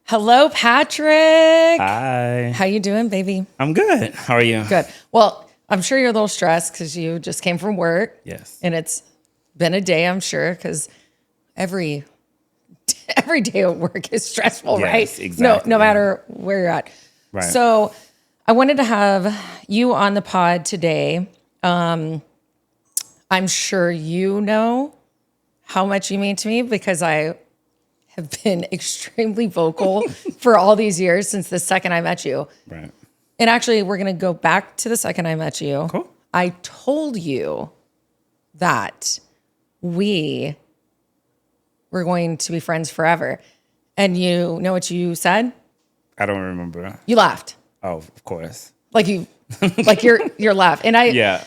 Hello, Patrick. Hi. How you doing, baby? I'm good. How are you? Good. Well, I'm sure you're a little stressed because you just came from work. Yes. And it's been a day, I'm sure, because every day at work is stressful, Yes, right? exactly. No matter where you're at. Right. So I wanted to have you on the pod today. I'm sure you know how much you mean to me because I have been extremely vocal for all these years since the second I met you. Right. And actually, we're going to go back to the second I met you. Cool. I told you that we were going to be friends forever. And you know what you said? I don't remember. You laughed. Oh, of course. Like your laugh. And Yeah.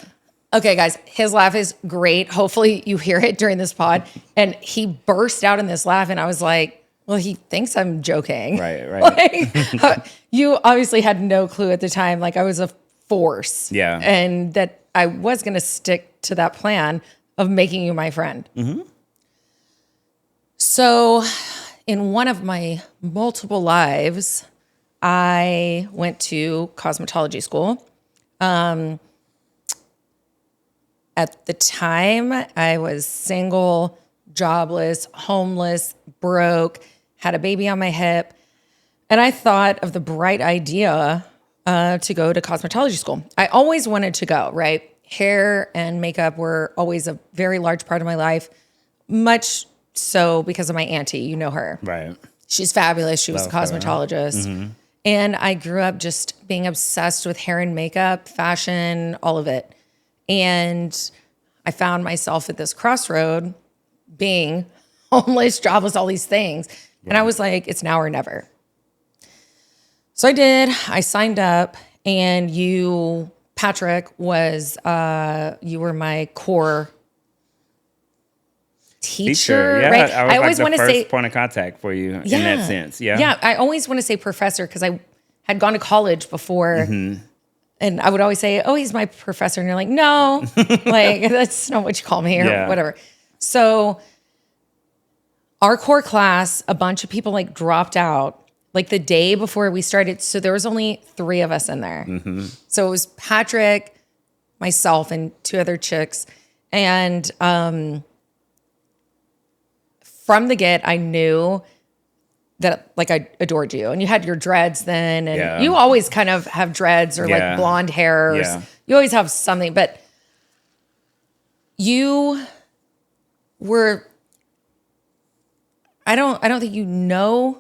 Okay, guys, his laugh is great. Hopefully you hear it during this pod. And he burst out in this laugh, and I was like, well, he thinks I'm joking. Right. Like, you obviously had no clue at the time. Like, I was a force. Yeah. And that I was going to stick to that plan of making you my friend. Mm-hmm. So, in one of my multiple lives, I went to cosmetology school. At the time, I was single, jobless, homeless, broke, had a baby on my hip. And I thought of the bright idea to go to cosmetology school. I always wanted to go, right? Hair and makeup were always a very large part of my life, much so because of my auntie. You know her. Right. She's fabulous. She was a Love her. cosmetologist. Mm-hmm. And I grew up just being obsessed with hair and makeup, fashion, all of it. And I found myself at this crossroad being homeless, jobless, all these things. Right. And I was like, it's now or never. So I did. I signed up, and you, Patrick, you were my core teacher, Yeah, right? I was always like want the to first say point of contact for you in that sense. Yeah. Yeah, I always want to say professor because I had gone to college before. Mm-hmm. And I would always say, oh, he's my professor. And you're like, no, like that's not what you call me or whatever. So our core class, a bunch of people like dropped out like the day before we started. So there was only 3 of us in there. Mm-hmm. So it was Patrick, myself, and 2 other chicks. And from the get, I knew that like I adored you, and you had your dreads then, and you always kind of have dreads or like blonde hair. You always have something, but you were, I don't think you know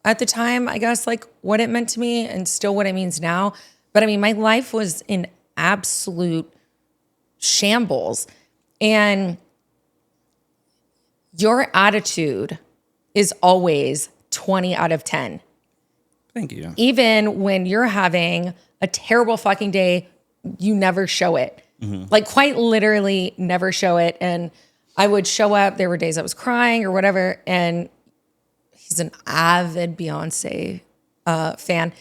at the time, I guess, like what it meant to me and still what it means now. But I mean, my life was in absolute shambles, and your attitude is always 20 out of 10. Thank you. Even when you're having a terrible fucking day, you never show it. Mm-hmm. Like quite literally never show it. And I would show up. There were days I was crying or whatever. And he's an avid Beyonce fan.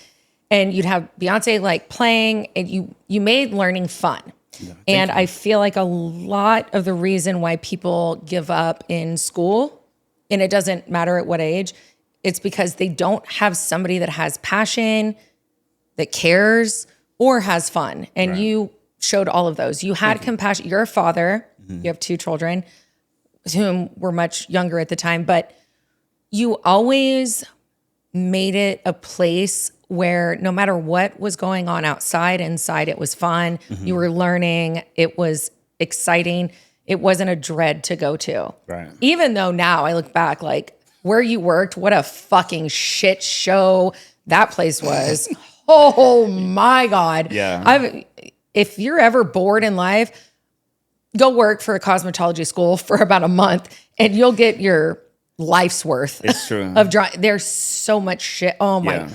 And you'd have Beyonce like playing, and you made learning fun. Yeah, and I feel like a lot of the reason why people give up in school, and it doesn't matter at what age, it's because they don't have somebody that has passion, that cares, or has fun. And you showed all of those. You had compassion. You're a father. Mm-hmm. You have 2 children, whom were much younger at the time. But you always made it a place where no matter what was going on outside, inside, it was fun. Mm-hmm. You were learning. It was exciting. It wasn't a dread to go to. Right. Even though now I look back, like, where you worked, what a fucking shit show that place was. Oh my God. Yeah. If you're ever bored in life, go work for a cosmetology school for about a month and you'll get your life's worth. It's true. There's so much shit. Oh my,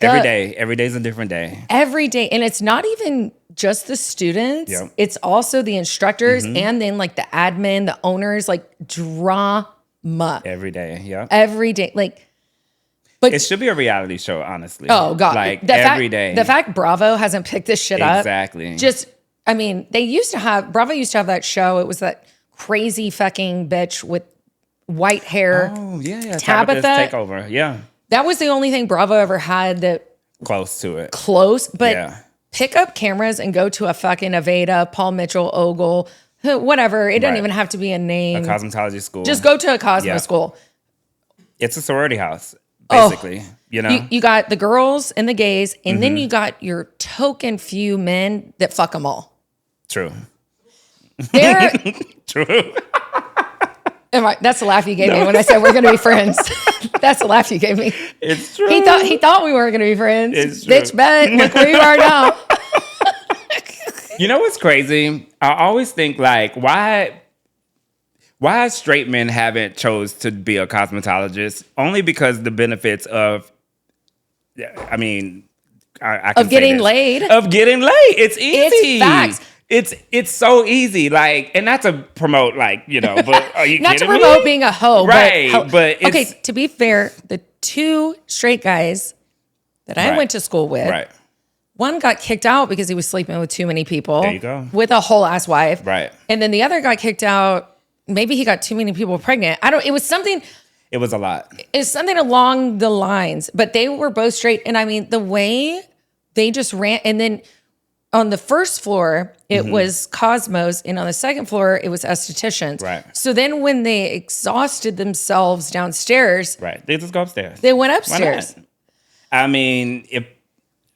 every day. Every day's a different day. Every day. And it's not even just the students. Yep. It's also the instructors and then like the admin, the owners, like drama. Every day, yeah. Every day, like, but it should be a reality show, honestly. Oh God, like every day. The fact Bravo hasn't picked this shit up, exactly. I mean, Bravo used to have that show. It was that crazy fucking bitch with white hair. Oh yeah, Tabitha Takeover, yeah. That was the only thing Bravo ever had that Close to it. close, but Yeah. pick up cameras and go to a fucking Aveda, Paul Mitchell, Ogle, whatever. It doesn't Right. even have to be a name. A cosmetology school. Just go to a Cosmo Yeah. school. It's a sorority house, basically. You know? You got the girls and the gays, and then you got your token few men that fuck them all. True. They're, True. that's the laugh you gave me when I said we're going to be friends. That's the laugh you gave me. It's true. He thought we weren't going to be friends. It's true. Bitch, bet. Look where you are now. You know what's crazy? I always think like, why straight men haven't chose to be a cosmetologist? Only because the benefits of, I mean, I can Of getting say this. laid. Of getting laid. It's easy. It's facts. It's so easy. Like, and not to promote, like, you know, but are you Not to kidding me? promote being a hoe. Right, But, but it's- okay, to be fair, the two straight guys that I Right. went to school with, Right. one got kicked out because he was sleeping with too many people. There you go. With a whole ass wife. Right. And then the other got kicked out. Maybe he got too many people pregnant. It was something along the lines, but they were both straight. And I mean, the way they just ran, and then on the first floor, it was Cosmos, and on the second floor, it was estheticians. Right. So then when they exhausted themselves downstairs, Right. They just go upstairs. they went Why upstairs. not? I mean,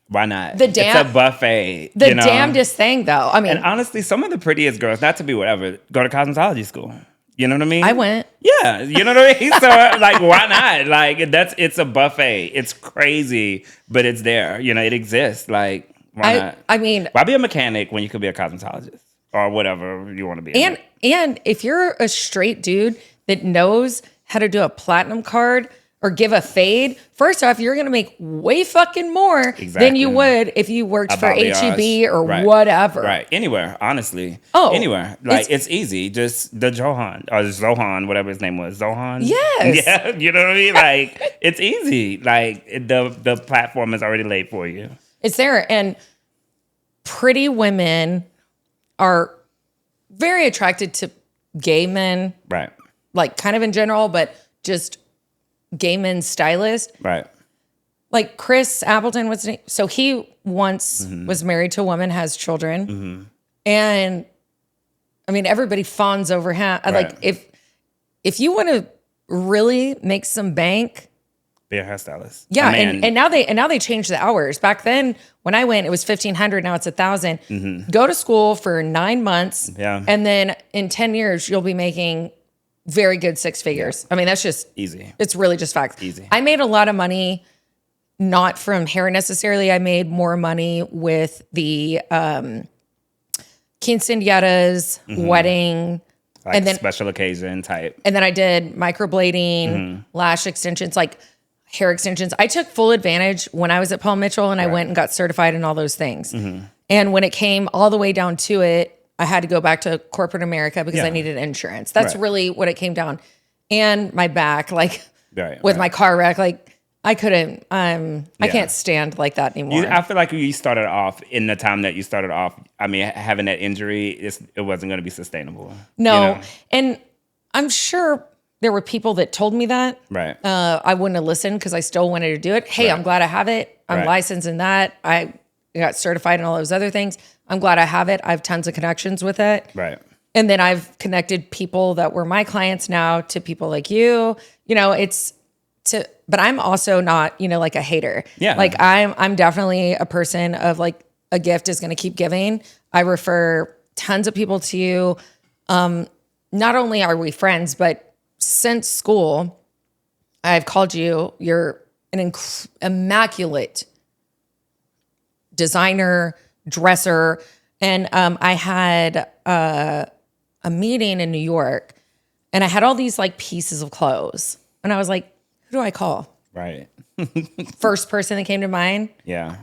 why not? It's a buffet. The you know? damnedest thing, though. I mean, And honestly, some of the prettiest girls, not to be whatever, go to cosmetology school. You know what I mean? I went. Yeah, you know what I mean? So, like, why not? Like, it's a buffet. It's crazy, but it's there. You know, it exists. Like, why not? I mean, Why be a mechanic when you could be a cosmetologist or whatever you want to be? and if you're a straight dude that knows how to do a platinum card or give a fade, first off, you're going to make way fucking more than you would if you worked for HEB or whatever. Right. Anywhere, honestly. Oh, anywhere. Like, it's easy. Just the Zohan, whatever his name was. Zohan? Yes. Yeah, you know what I mean? Like, it's easy. Like, the platform is already laid for you. It's there. And pretty women are very attracted to gay men, Right. like kind of in general, but just gay men stylists. Right. Like Chris Appleton was, so he once was married to a woman, has children. And I mean, everybody fawns over him. Like if you want to really make some bank, Be a hairstylist. yeah, and now they changed the hours. Back then, when I went, it was 1,500. Now it's 1,000. Go to school for 9 months, and then in 10 years you'll be making very good six figures. I mean, that's just easy. It's really just facts. Easy. I made a lot of money, not from hair necessarily. I made more money with the quinceañeras, wedding. Like and then special occasion type. And then I did microblading, lash extensions, like hair extensions. I took full advantage when I was at Paul Mitchell, and I went and got certified in all those things. And when it came all the way down to it, I had to go back to corporate America because I needed insurance. That's really what it came down. And my back, like with my car wreck, like I couldn't, I can't stand like that anymore. I feel like you started off in the time that you started off. I mean, having that injury, it wasn't going to be sustainable. No. You know? And I'm sure there were people that told me that. Right. I wouldn't have listened because I still wanted to do it. Hey, I'm glad I have it. I'm licensed in that. I got certified in all those other things. I'm glad I have it. I have tons of connections with it. Right. And then I've connected people that were my clients now to people like you. You know, but I'm also not, like a hater. Yeah. Like I'm definitely a person of like a gift is going to keep giving. I refer tons of people to you. Not only are we friends, but since school, I've called you. You're an immaculate designer, dresser. And I had a meeting in New York, and I had all these like pieces of clothes. And I was like, who do I call? Right. First person that came to mind. Yeah.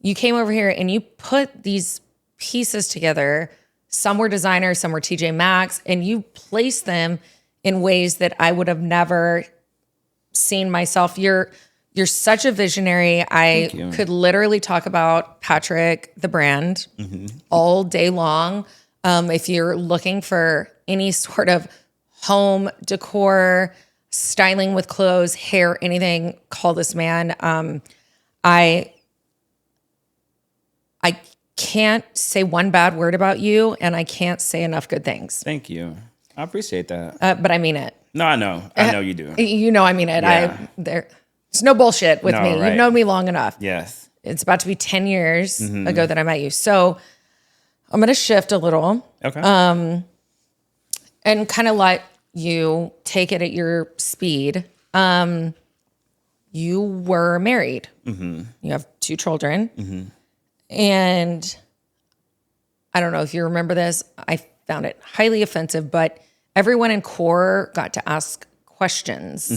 You came over here and you put these pieces together. Some were designers, some were TJ Maxx, and you placed them in ways that I would have never seen myself. You're such a visionary. I could literally talk about Patrick, the brand, all day long. If you're looking for any sort of home decor, styling with clothes, hair, anything, call this man. I can't say one bad word about you, and I can't say enough good things. Thank you. I appreciate that. But I mean it. No, I know. I know you do. You know I mean it. Yeah. There's no bullshit with me. Right. You've known me long enough. Yes. It's about to be 10 years ago that I met you. So I'm going to shift a little. Okay. And kind of let you take it at your speed. You were married. You have 2 children. And I don't know if you remember this. I found it highly offensive, but everyone in core got to ask questions.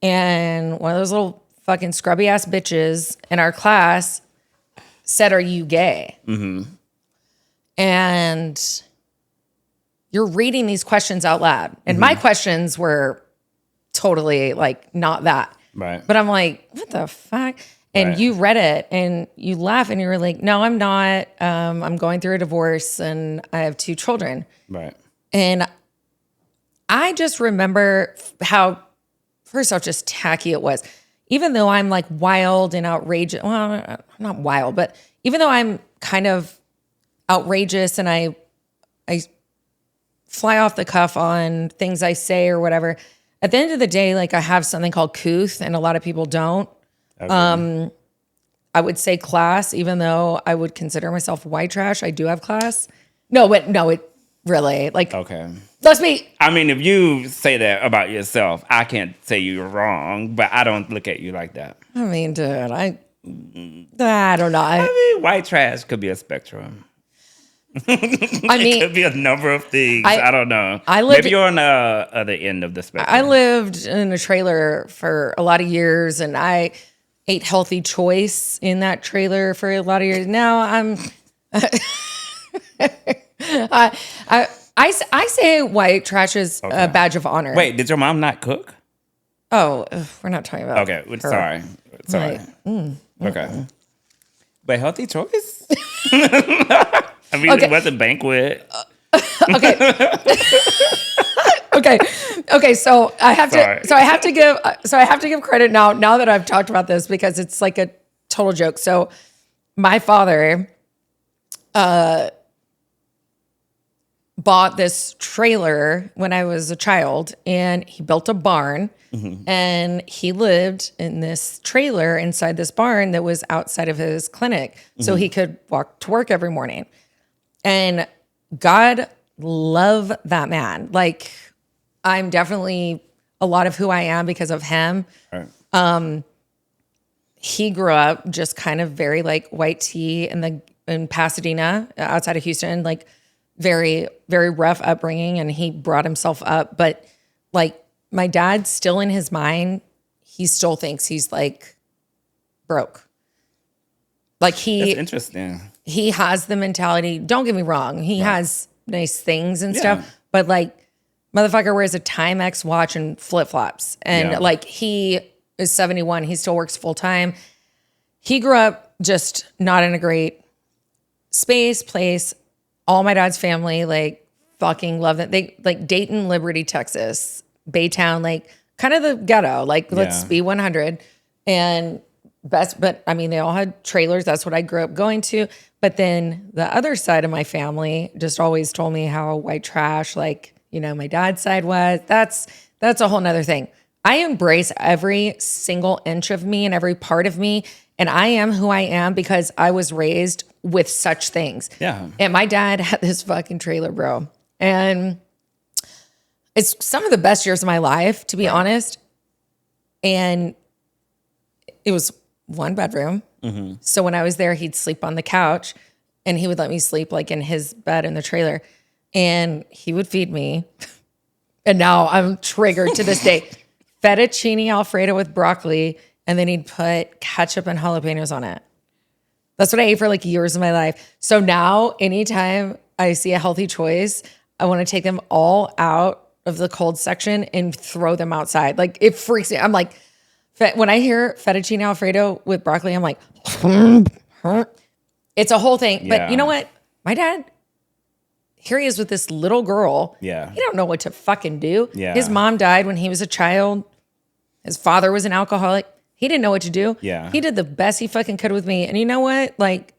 And one of those little fucking scrubby ass bitches in our class said, "Are you gay?" And you're reading these questions out loud. And my questions were totally like not that. Right. But I'm like, what the fuck? And you read it and you laugh and you were like, no, I'm not. I'm going through a divorce and I have 2 children. Right. And I just remember how, first off, just tacky it was. Even though I'm like wild and outrageous, well, I'm not wild, but even though I'm kind of outrageous and I fly off the cuff on things I say or whatever, at the end of the day, like I have something called couth and a lot of people don't. Okay. I would say class, even though I would consider myself white trash. I do have class. It really, like, Okay. let's be. I mean, if you say that about yourself, I can't say you're wrong, but I don't look at you like that. I mean, dude, I don't know. I mean, white trash could be a spectrum. It could be a number of things. I don't know. Maybe you're on the other end of the spectrum. I lived in a trailer for a lot of years, and I ate healthy choice in that trailer for a lot of years. Now I'm. I say white trash is a badge of honor. Wait, did your mom not cook? Oh, we're not talking about. Okay, her. sorry. Okay, but healthy choice. I mean, Okay. It wasn't banquet. Okay. Okay. So I have to. So I have to give. So I have to give credit now. Now that I've talked about this, because it's like a total joke. So my father bought this trailer when I was a child, and he built a barn, and he lived in this trailer inside this barn that was outside of his clinic, so he could walk to work every morning. And God love that man. Like, I'm definitely a lot of who I am because of him. Right. He grew up just kind of very like white tea in Pasadena, outside of Houston, like very, very rough upbringing. And he brought himself up. But like my dad, still in his mind, he still thinks he's like broke. Like That's interesting. He has the mentality. Don't get me wrong. He has nice things and stuff, but like motherfucker wears a Timex watch and flip flops. And like he is 71. He still works full time. He grew up just not in a great place. All my dad's family, like fucking love it. They like Dayton, Liberty, Texas, Baytown, like kind of the ghetto, like let's be 100 and best. But I mean, they all had trailers. That's what I grew up going to. But then the other side of my family just always told me how white trash, like, you know, my dad's side was. That's a whole nother thing. I embrace every single inch of me and every part of me. And I am who I am because I was raised with such things. Yeah. And my dad had this fucking trailer, bro. And it's some of the best years of my life, to be honest. And it was 1 bedroom. So when I was there, he'd sleep on the couch and he would let me sleep like in his bed in the trailer, and he would feed me. And now I'm triggered to this day. Fettuccine Alfredo with broccoli, and then he'd put ketchup and jalapenos on it. That's what I ate for like years of my life. So now anytime I see a healthy choice, I want to take them all out of the cold section and throw them outside. Like it freaks me. I'm like, when I hear fettuccine Alfredo with broccoli, I'm like, it's a whole thing. But you know what? My dad, here he is with this little girl. Yeah. He don't know what to fucking do. Yeah. His mom died when he was a child. His father was an alcoholic. He didn't know what to do. Yeah. He did the best he fucking could with me. And you know what? Like,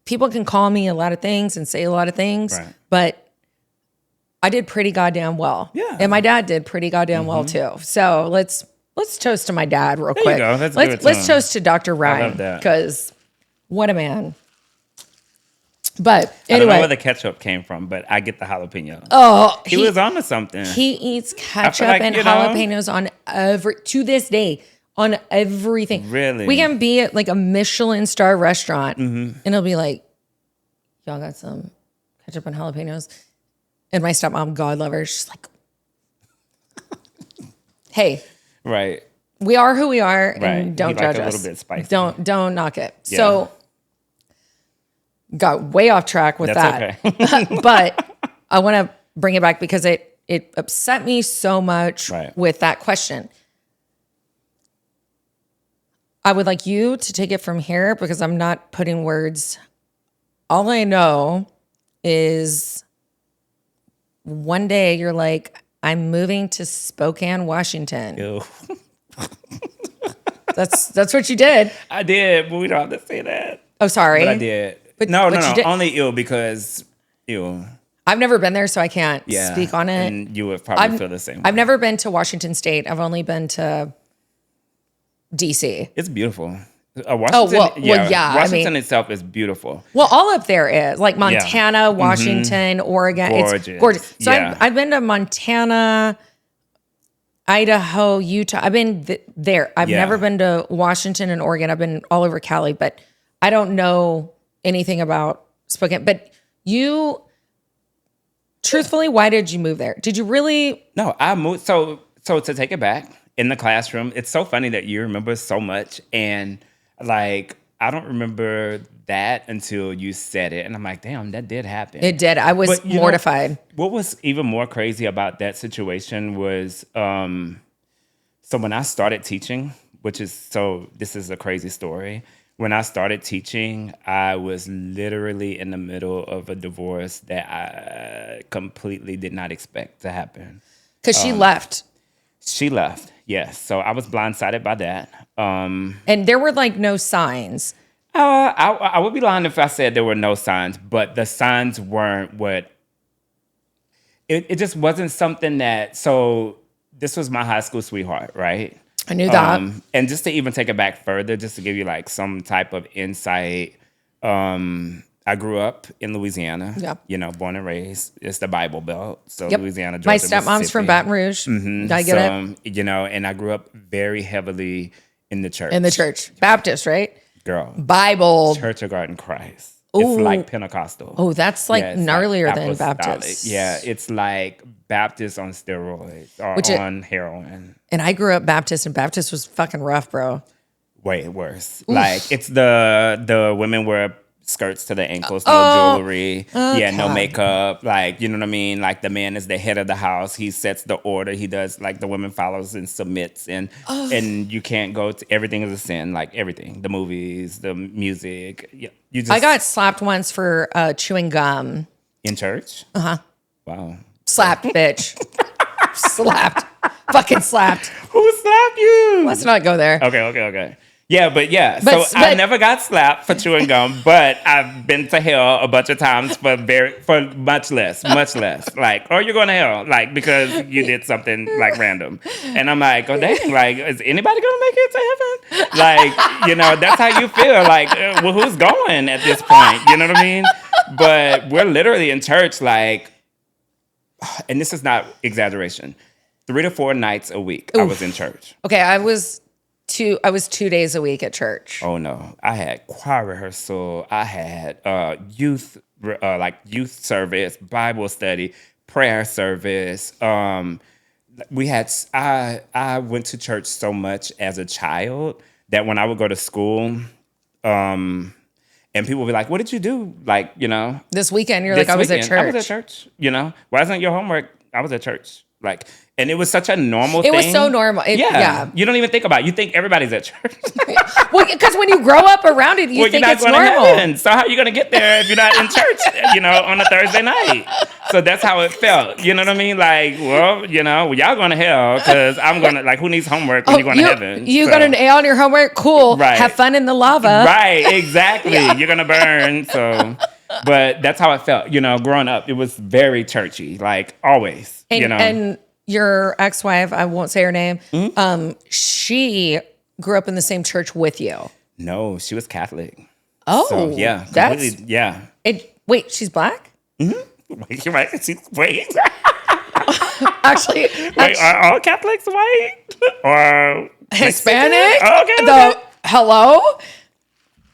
people can call me a lot of things and say a lot of things, Right. but I did pretty goddamn well. Yeah. And my dad did pretty goddamn well too. So let's toast to my dad real There quick. you go. Let's let's give it to let's him. toast to Dr. Ryne. love that. Because what a man. But I don't know where anyway, the ketchup came from, but I get the jalapeno. oh, he was onto something. he eats ketchup like, and you know- jalapenos on to this day, on everything. Really? We can be at like a Michelin star restaurant and it'll be like, y'all got some ketchup and jalapenos. And my stepmom, God love her, she's like, hey, Right. we are who we are and Right. don't You like judge a us. little bit spicy. Don't knock it. Yeah. So got way off track with That's that. okay. But I want to bring it back because it upset me so much Right. with that question. I would like you to take it from here because I'm not putting words. All I know is one day you're like, I'm moving to Spokane, Washington. Ew. That's what you did. I did, but we don't have to say that. Oh, sorry. But I did. But no, you did- only ill because ew. I've never been there, so I can't Yeah. speak on it. And you would probably feel the same. I've way. never been to Washington State. I've only been to DC. It's beautiful. well, yeah, I Washington mean- itself is beautiful. Well, all up there is like Montana, Washington, Oregon. Gorgeous. It's gorgeous. So Yeah. I've been to Montana, Idaho, Utah. I've been there. I've Yeah. never been to Washington and Oregon. I've been all over Cali, but I don't know anything about Spokane. But you, truthfully, why did you move there? Did you really? No, I moved. So to take it back in the classroom, it's so funny that you remember so much, and like I don't remember that until you said it, and I'm like, damn, that did happen. It did. I was But, you know, mortified. What was even more crazy about that situation was, so when I started teaching, this is a crazy story. When I started teaching, I was literally in the middle of a divorce that I completely did not expect to happen. Because she left. She left, yes. So I was blindsided by that. And there were like no signs. I would be lying if I said there were no signs, but the signs weren't what. It just wasn't something that. So this was my high school sweetheart, right? I knew that. And just to even take it back further, just to give you like some type of insight, I grew up in Louisiana. Yep. You know, born and raised. It's the Bible Belt. So Yep. Louisiana, Georgia, My stepmom's Mississippi. from Baton Rouge. I get it. You know, and I grew up very heavily in the church. In the church. Baptist, right? Girl. Bible. Church of God in Christ. Ooh. It's like Pentecostal. Oh, that's like Yeah, it's gnarlier than apostolic. Baptist. Yeah, it's like Baptist on steroids or on heroin. And I grew up Baptist, and Baptist was fucking rough, bro. Way worse. Like it's the women wear skirts to the ankles, no jewelry, no makeup. Like, you know what I mean? Like the man is the head of the house. He sets the order. He does like the woman follows and submits, and you can't go to everything is a sin. Like everything, the movies, the music. You just I got slapped once for chewing gum. in church. Wow. Slapped, bitch. Slapped. Fucking slapped. Who slapped you? Let's not go there. Okay. Yeah, but I but- never got slapped for chewing gum, but I've been to hell a bunch of times for much less. Like, or you're going to hell, like, because you did something like random. And I'm like, oh dang, like, is anybody gonna make it to heaven? Like, you know, that's how you feel. Like, well, who's going at this point? You know what I mean? But we're literally in church, like, and this is not exaggeration, 3 to 4 nights a week. I was in church. Okay, I was 2 days a week at church. Oh no! I had choir rehearsal. I had youth service, Bible study, prayer service. We had. I went to church so much as a child that when I would go to school, and people would be like, "What did you do?" Like, you know, This weekend, you're this like, I was at weekend, church. I was at church. You know, why isn't your homework? I was at church. Like, and it was such a normal thing. It was so normal. Yeah. You don't even think about it. You think everybody's at church. Well, because when you grow up around it, you think it's normal. So how are you going to get there if you're not in church, on a Thursday night? So that's how it felt. You know what I mean? Like, well, y'all going to hell because I'm going to, like, who needs homework when you're going to heaven? You got an A on your homework? Cool. Right. Have fun in the lava. Right, exactly. You're going to burn, so... But that's how it felt, growing up. It was very churchy, like always, And your ex-wife, I won't say her name, she grew up in the same church with you. No, she was Catholic. Oh, so, yeah, completely, yeah. Wait, she's black? Mm-hmm. Wait. Actually, are all Catholics white or Hispanic? Okay. Hello?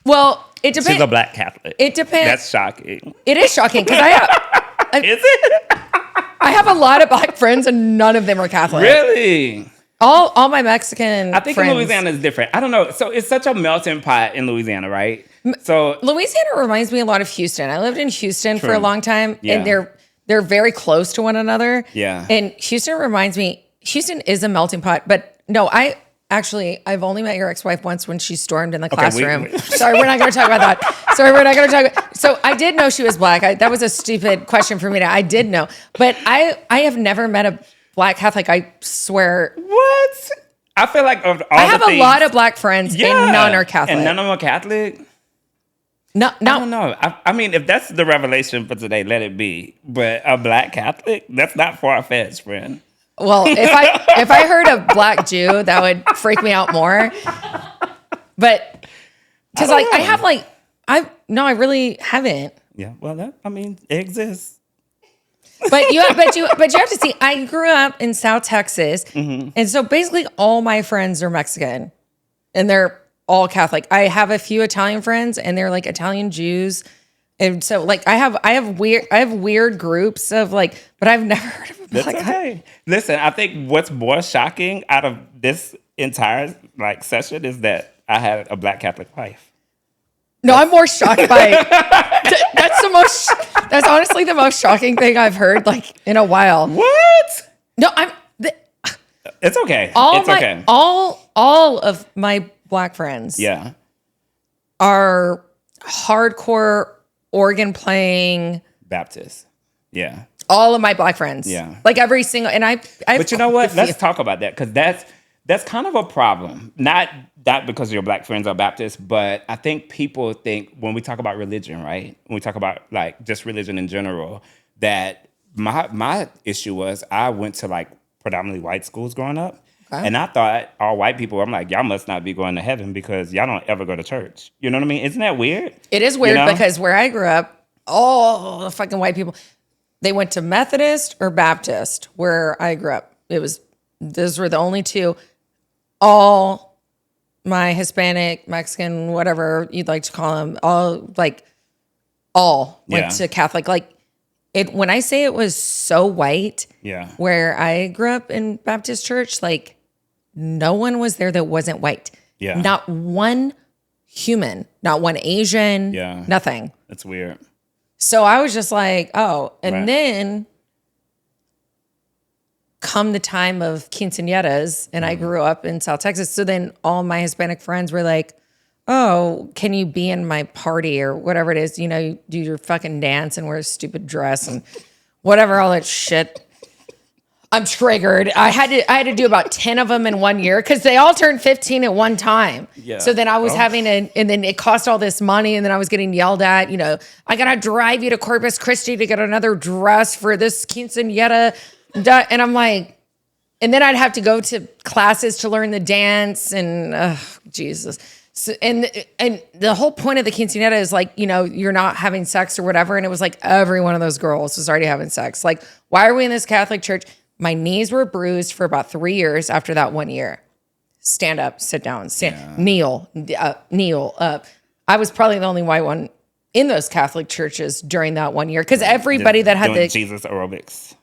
Well, it depends. She's a black Catholic. It depends. That's shocking. It is shocking because Is it? I have a lot of black friends and none of them are Catholic. Really? All my Mexican I think friends. in Louisiana is different. I don't know. So it's such a melting pot in Louisiana, right? So Louisiana reminds me a lot of Houston. I lived in Houston for a long time, and they're very close to one another. Yeah. And Houston is a melting pot, but no, I've only met your ex-wife once when she stormed in the classroom. Sorry, we're not going to talk about that. So I did know she was black. That was a stupid question for me I did know. But I have never met a black Catholic, I swear. What? I feel like of all I have a lot of black friends and none are Catholic. And none of them are Catholic? No. I don't know. I mean, if that's the revelation for today, let it be. But a black Catholic? That's not far-fetched, friend. Well, if I heard a black Jew, that would freak me out more. But because I really haven't. Yeah, well, it exists. But you have to see. I grew up in South Texas, and so basically all my friends are Mexican, and they're all Catholic. I have a few Italian friends, and they're like Italian Jews. And so, like, I have weird groups of like, but I've never heard of That's okay. Listen, I think what's more shocking out of this entire session is that I had a black Catholic wife. No, I'm more shocked by that's honestly the most shocking thing I've heard in a while. What? No, it's okay. Okay. All of my black friends are hardcore organ playing Baptist. Yeah. All of my black friends. Yeah. Like every single, and I but you know what? Let's talk about that because that's kind of a problem. Not because your black friends are Baptist, but I think people think when we talk about religion, right? When we talk about just religion in general, that my issue was I went to predominantly white schools growing up. Okay. And I thought all white people, I'm like, y'all must not be going to heaven because y'all don't ever go to church. You know what I mean? Isn't that weird? It is weird because where I grew up, all the fucking white people, they went to Methodist or Baptist where I grew up. Those were the only two. All my Hispanic, Mexican, whatever you'd like to call them, all went to Catholic. When I say it was so white, where I grew up in Baptist church, no one was there that wasn't white. Yeah. Not one human, not one Asian, nothing. That's weird. So I was just like, oh. And then come the time of quinceañeras, and I grew up in South Texas. So then all my Hispanic friends were like, oh, can you be in my party or whatever it is? You do your fucking dance and wear a stupid dress and whatever, all that shit. I'm triggered. I had to do about 10 of them in 1 year because they all turned 15 at one time. Yeah. So then I was and then it cost all this money, and then I was getting yelled at. I gotta drive you to Corpus Christi to get another dress for this quinceañera, and I'm like, and then I'd have to go to classes to learn the dance, and Jesus. So, and the whole point of the quinceañera is you're not having sex or whatever, and it was every one of those girls was already having sex. Why are we in this Catholic church? My knees were bruised for about 3 years after that 1 year. Stand up, sit down, kneel up. I was probably the only white one in those Catholic churches during that 1 year because everybody that had Jesus aerobics,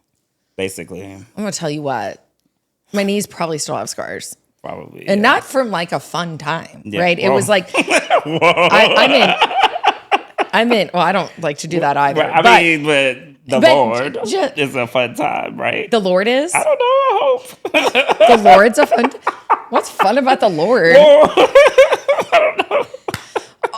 basically. I'm gonna tell you what, my knees probably still have scars. Probably, and not from a fun time, right? Whoa. It was I meant. Well, I don't like to do that either. I mean, but The But Lord is a fun time, right? The Lord is? I don't know. I hope. The Lord's a fun. What's fun about the Lord? I don't know.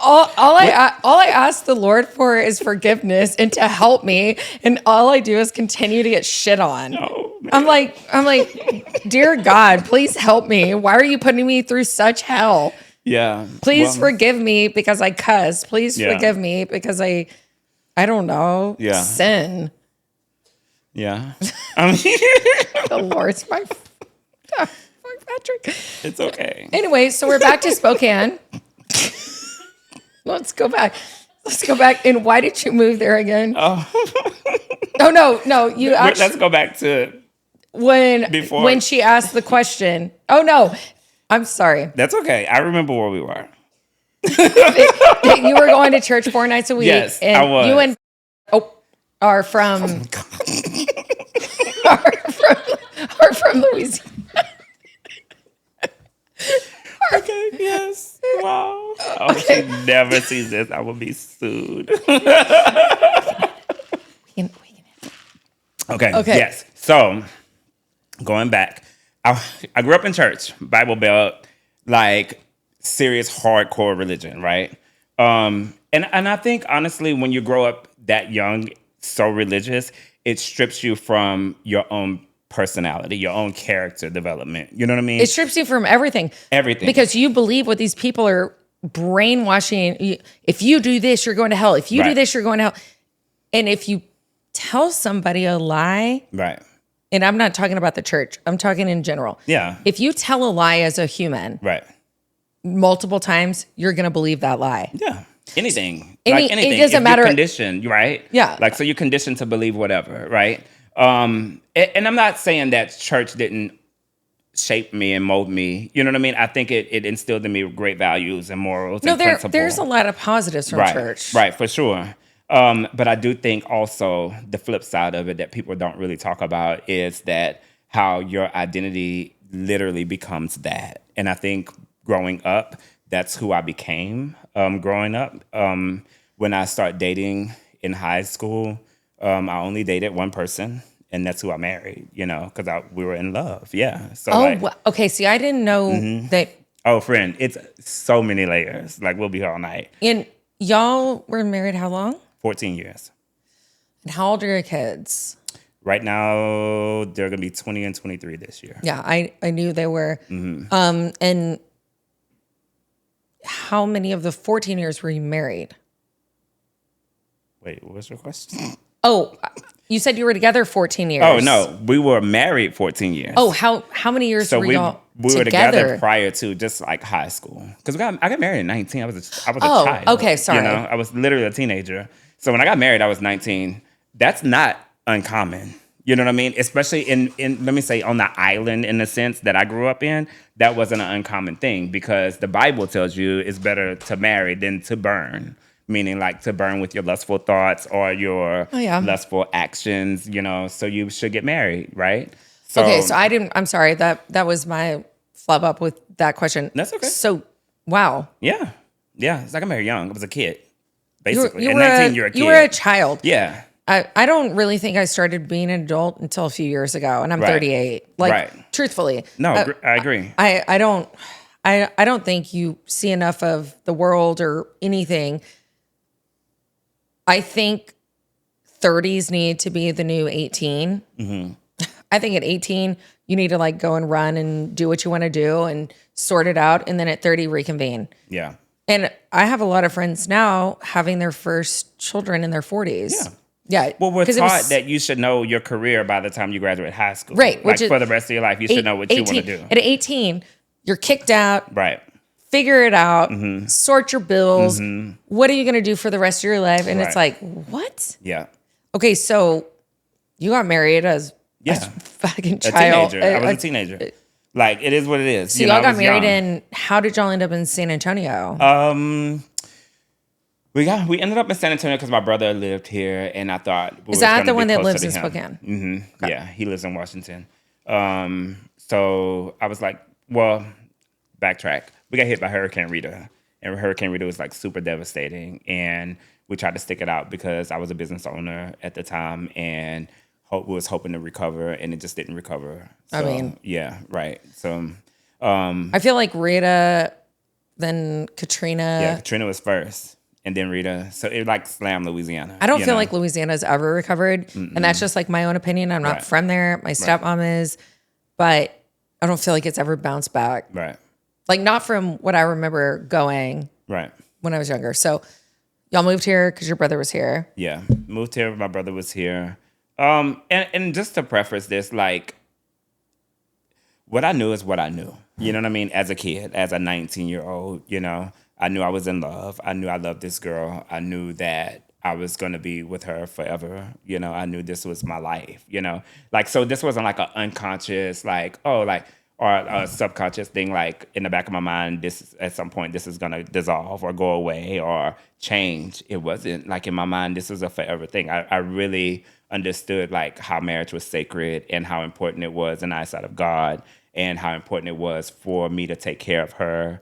All I ask the Lord for is forgiveness and to help me, and all I do is continue to get shit on. Oh, man. I'm like, dear God, please help me. Why are you putting me through such hell? Yeah. Please forgive me because I cuss. Please Yeah. forgive me because I don't know, sin. Yeah. I mean, The Lord's my Patrick. it's okay. Anyway, so we're back to Spokane. Let's go back. And why did you move there again? Oh no. You actually. Let's go back to before. When she asked the question. Oh no, I'm sorry. That's okay. I remember where we were. You were going to church 4 nights a week. Yes, and I was. You and are from are from Louisiana. Okay. Yes. Wow. Oh, Okay. she never sees this. I will be sued. Okay. Yes. So going back, I grew up in church, Bible Belt, like serious hardcore religion, right? And I think honestly, when you grow up that young, so religious, it strips you from your own personality, your own character development. You know what I mean? It strips you from everything. Everything. Because you believe what these people are brainwashing. If you do this, you're going to hell. If you do this, you're going to hell. And if you tell somebody a lie, right. And I'm not talking about the church, I'm talking in general. Yeah. If you tell a lie as a human, right, multiple times, you're going to believe that lie. Yeah. Anything. Anything. It doesn't if matter. You're conditioned, right? Yeah. Like, so you're conditioned to believe whatever, right? And I'm not saying that church didn't shape me and mold me. You know what I mean? I think it instilled in me great values and morals and principles. There's a lot of positives from church. Right, for sure. But I do think also the flip side of it that people don't really talk about is that how your identity literally becomes that. And I think growing up, that's who I became growing up. When I started dating in high school, I only dated one person, and that's who I married, because we were in love. Yeah. So okay. See, I didn't know that. Oh, friend, it's so many layers. Like, we'll be here all night. And y'all were married how long? 14 years. And how old are your kids? Right now, they're going to be 20 and 23 this year. Yeah, I knew they were. And how many of the 14 years were you married? Wait, what was your question? Oh, you said you were together 14 years. Oh, no. We were married 14 years. Oh, how many years were y'all we were together prior to just like high school. Because I got married at 19. I was a child. Okay, sorry. I was literally a teenager. So when I got married, I was 19. That's not uncommon. You know what I mean? Especially in let me say, on the island, in the sense that I grew up in, that wasn't an uncommon thing, because the Bible tells you it's better to marry than to burn. Meaning, like, to burn with your lustful thoughts or your lustful actions, so you should get married, right? So, okay, so I'm sorry, that was my flub up with that question. That's okay. So, wow. Yeah. It's like I married young. I was a kid, basically. At 19, you're a kid. You were a child. Yeah. I don't really think I started being an adult until a few years ago, and I'm 38. Like, truthfully. No, I agree. I don't think you see enough of the world or anything. I think 30s need to be the new 18. Mm-hmm. I think at 18, you need to like go and run and do what you want to do and sort it out. And then at 30, reconvene. Yeah. And I have a lot of friends now having their first children in their 40s. Yeah. Yeah. Well, we're taught that you should know your career by the time you graduate high school. Right. Like, for the rest of your life, you should know what you want to do. At 18, you're kicked out. Right. Figure it out, sort your bills. What are you going to do for the rest of your life? And it's like, what? Yeah. Okay, so you got married as a fucking child. Teenager. I was a teenager. Like, it is what it is. So y'all got married and how did y'all end up in San Antonio? We ended up in San Antonio because my brother lived here, and I thought is that the one that lives in Spokane? Mm-hmm. Okay. Yeah, he lives in Washington. So I was like, well, backtrack. We got hit by Hurricane Rita and Hurricane Rita was like super devastating. And we tried to stick it out because I was a business owner at the time and was hoping to recover, and it just didn't recover. So, I mean, yeah, right. So, I feel like Rita, then Katrina. yeah, Katrina was first, and then Rita. So it like slammed Louisiana. I don't feel like Louisiana's ever recovered, and that's just like my own opinion. I'm not Right. from there. My stepmom is, but I don't feel like it's ever bounced back. Right. Like not from what I remember going Right. when I was younger. So y'all moved here because your brother was here. Yeah, moved here. My brother was here. And just to preface this, like, what I knew is what I knew. You know what I mean? As a kid, as a 19-year-old, you know, I knew I was in love. I knew I loved this girl. I knew that I was going to be with her forever. You know, I knew this was my life, you know? Like, so this wasn't like an unconscious, like, oh, like, or a subconscious thing, like in the back of my mind, this at some point, this is going to dissolve or go away or change. It wasn't like in my mind, this was a forever thing. I really understood like how marriage was sacred and how important it was in the eyesight of God and how important it was for me to take care of her,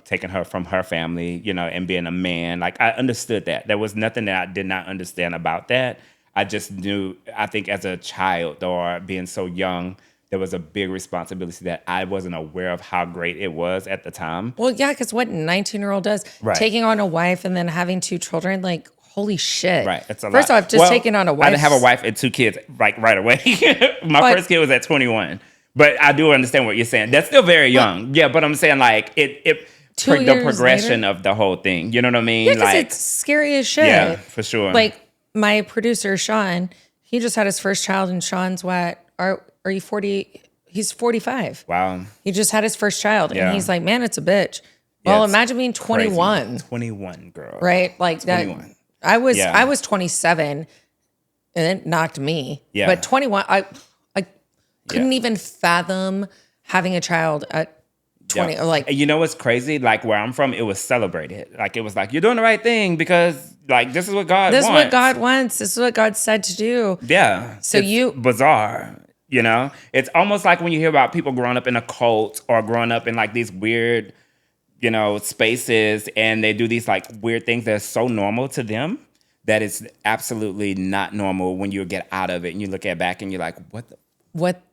taking her from her family, you know, and being a man. Like I understood that. There was nothing that I did not understand about that. I just knew, I think as a child or being so young, there was a big responsibility that I wasn't aware of how great it was at the time. Well, yeah, because what 19-year-old does, Right. taking on a wife and then having 2 children, like, holy shit. Right, it's a First lot. off, just taking on a wife. I didn't have a wife and 2 kids like right away. My first kid was at 21. But I do understand what you're saying. That's still very young. Yeah, but I'm saying like the progression later? of the whole thing. You know what I mean? Yeah, because like it's scary as shit. Yeah, for sure. Like my producer, Sean, he just had his first child, and Sean's what? Are you 40? He's 45. Wow. He just had his first child, Yeah. and he's like, man, it's a bitch. Well, Yeah, it's imagine being 21. crazy. 21, girl. Right? Like 21. that. I was 27, and it knocked me. Yeah. But 21, I couldn't even fathom having a child at 20. Yeah. Like, You know what's crazy? Like where I'm from, it was celebrated. Like it was like, you're doing the right thing because like this is what God this wants. is what God wants. This is what God said to do. Yeah. So it's bizarre. You know? It's almost like when you hear about people growing up in a cult or growing up in like these weird, you know, spaces, and they do these like weird things that are so normal to them that it's absolutely not normal when you get out of it and you look at back and you're like, what?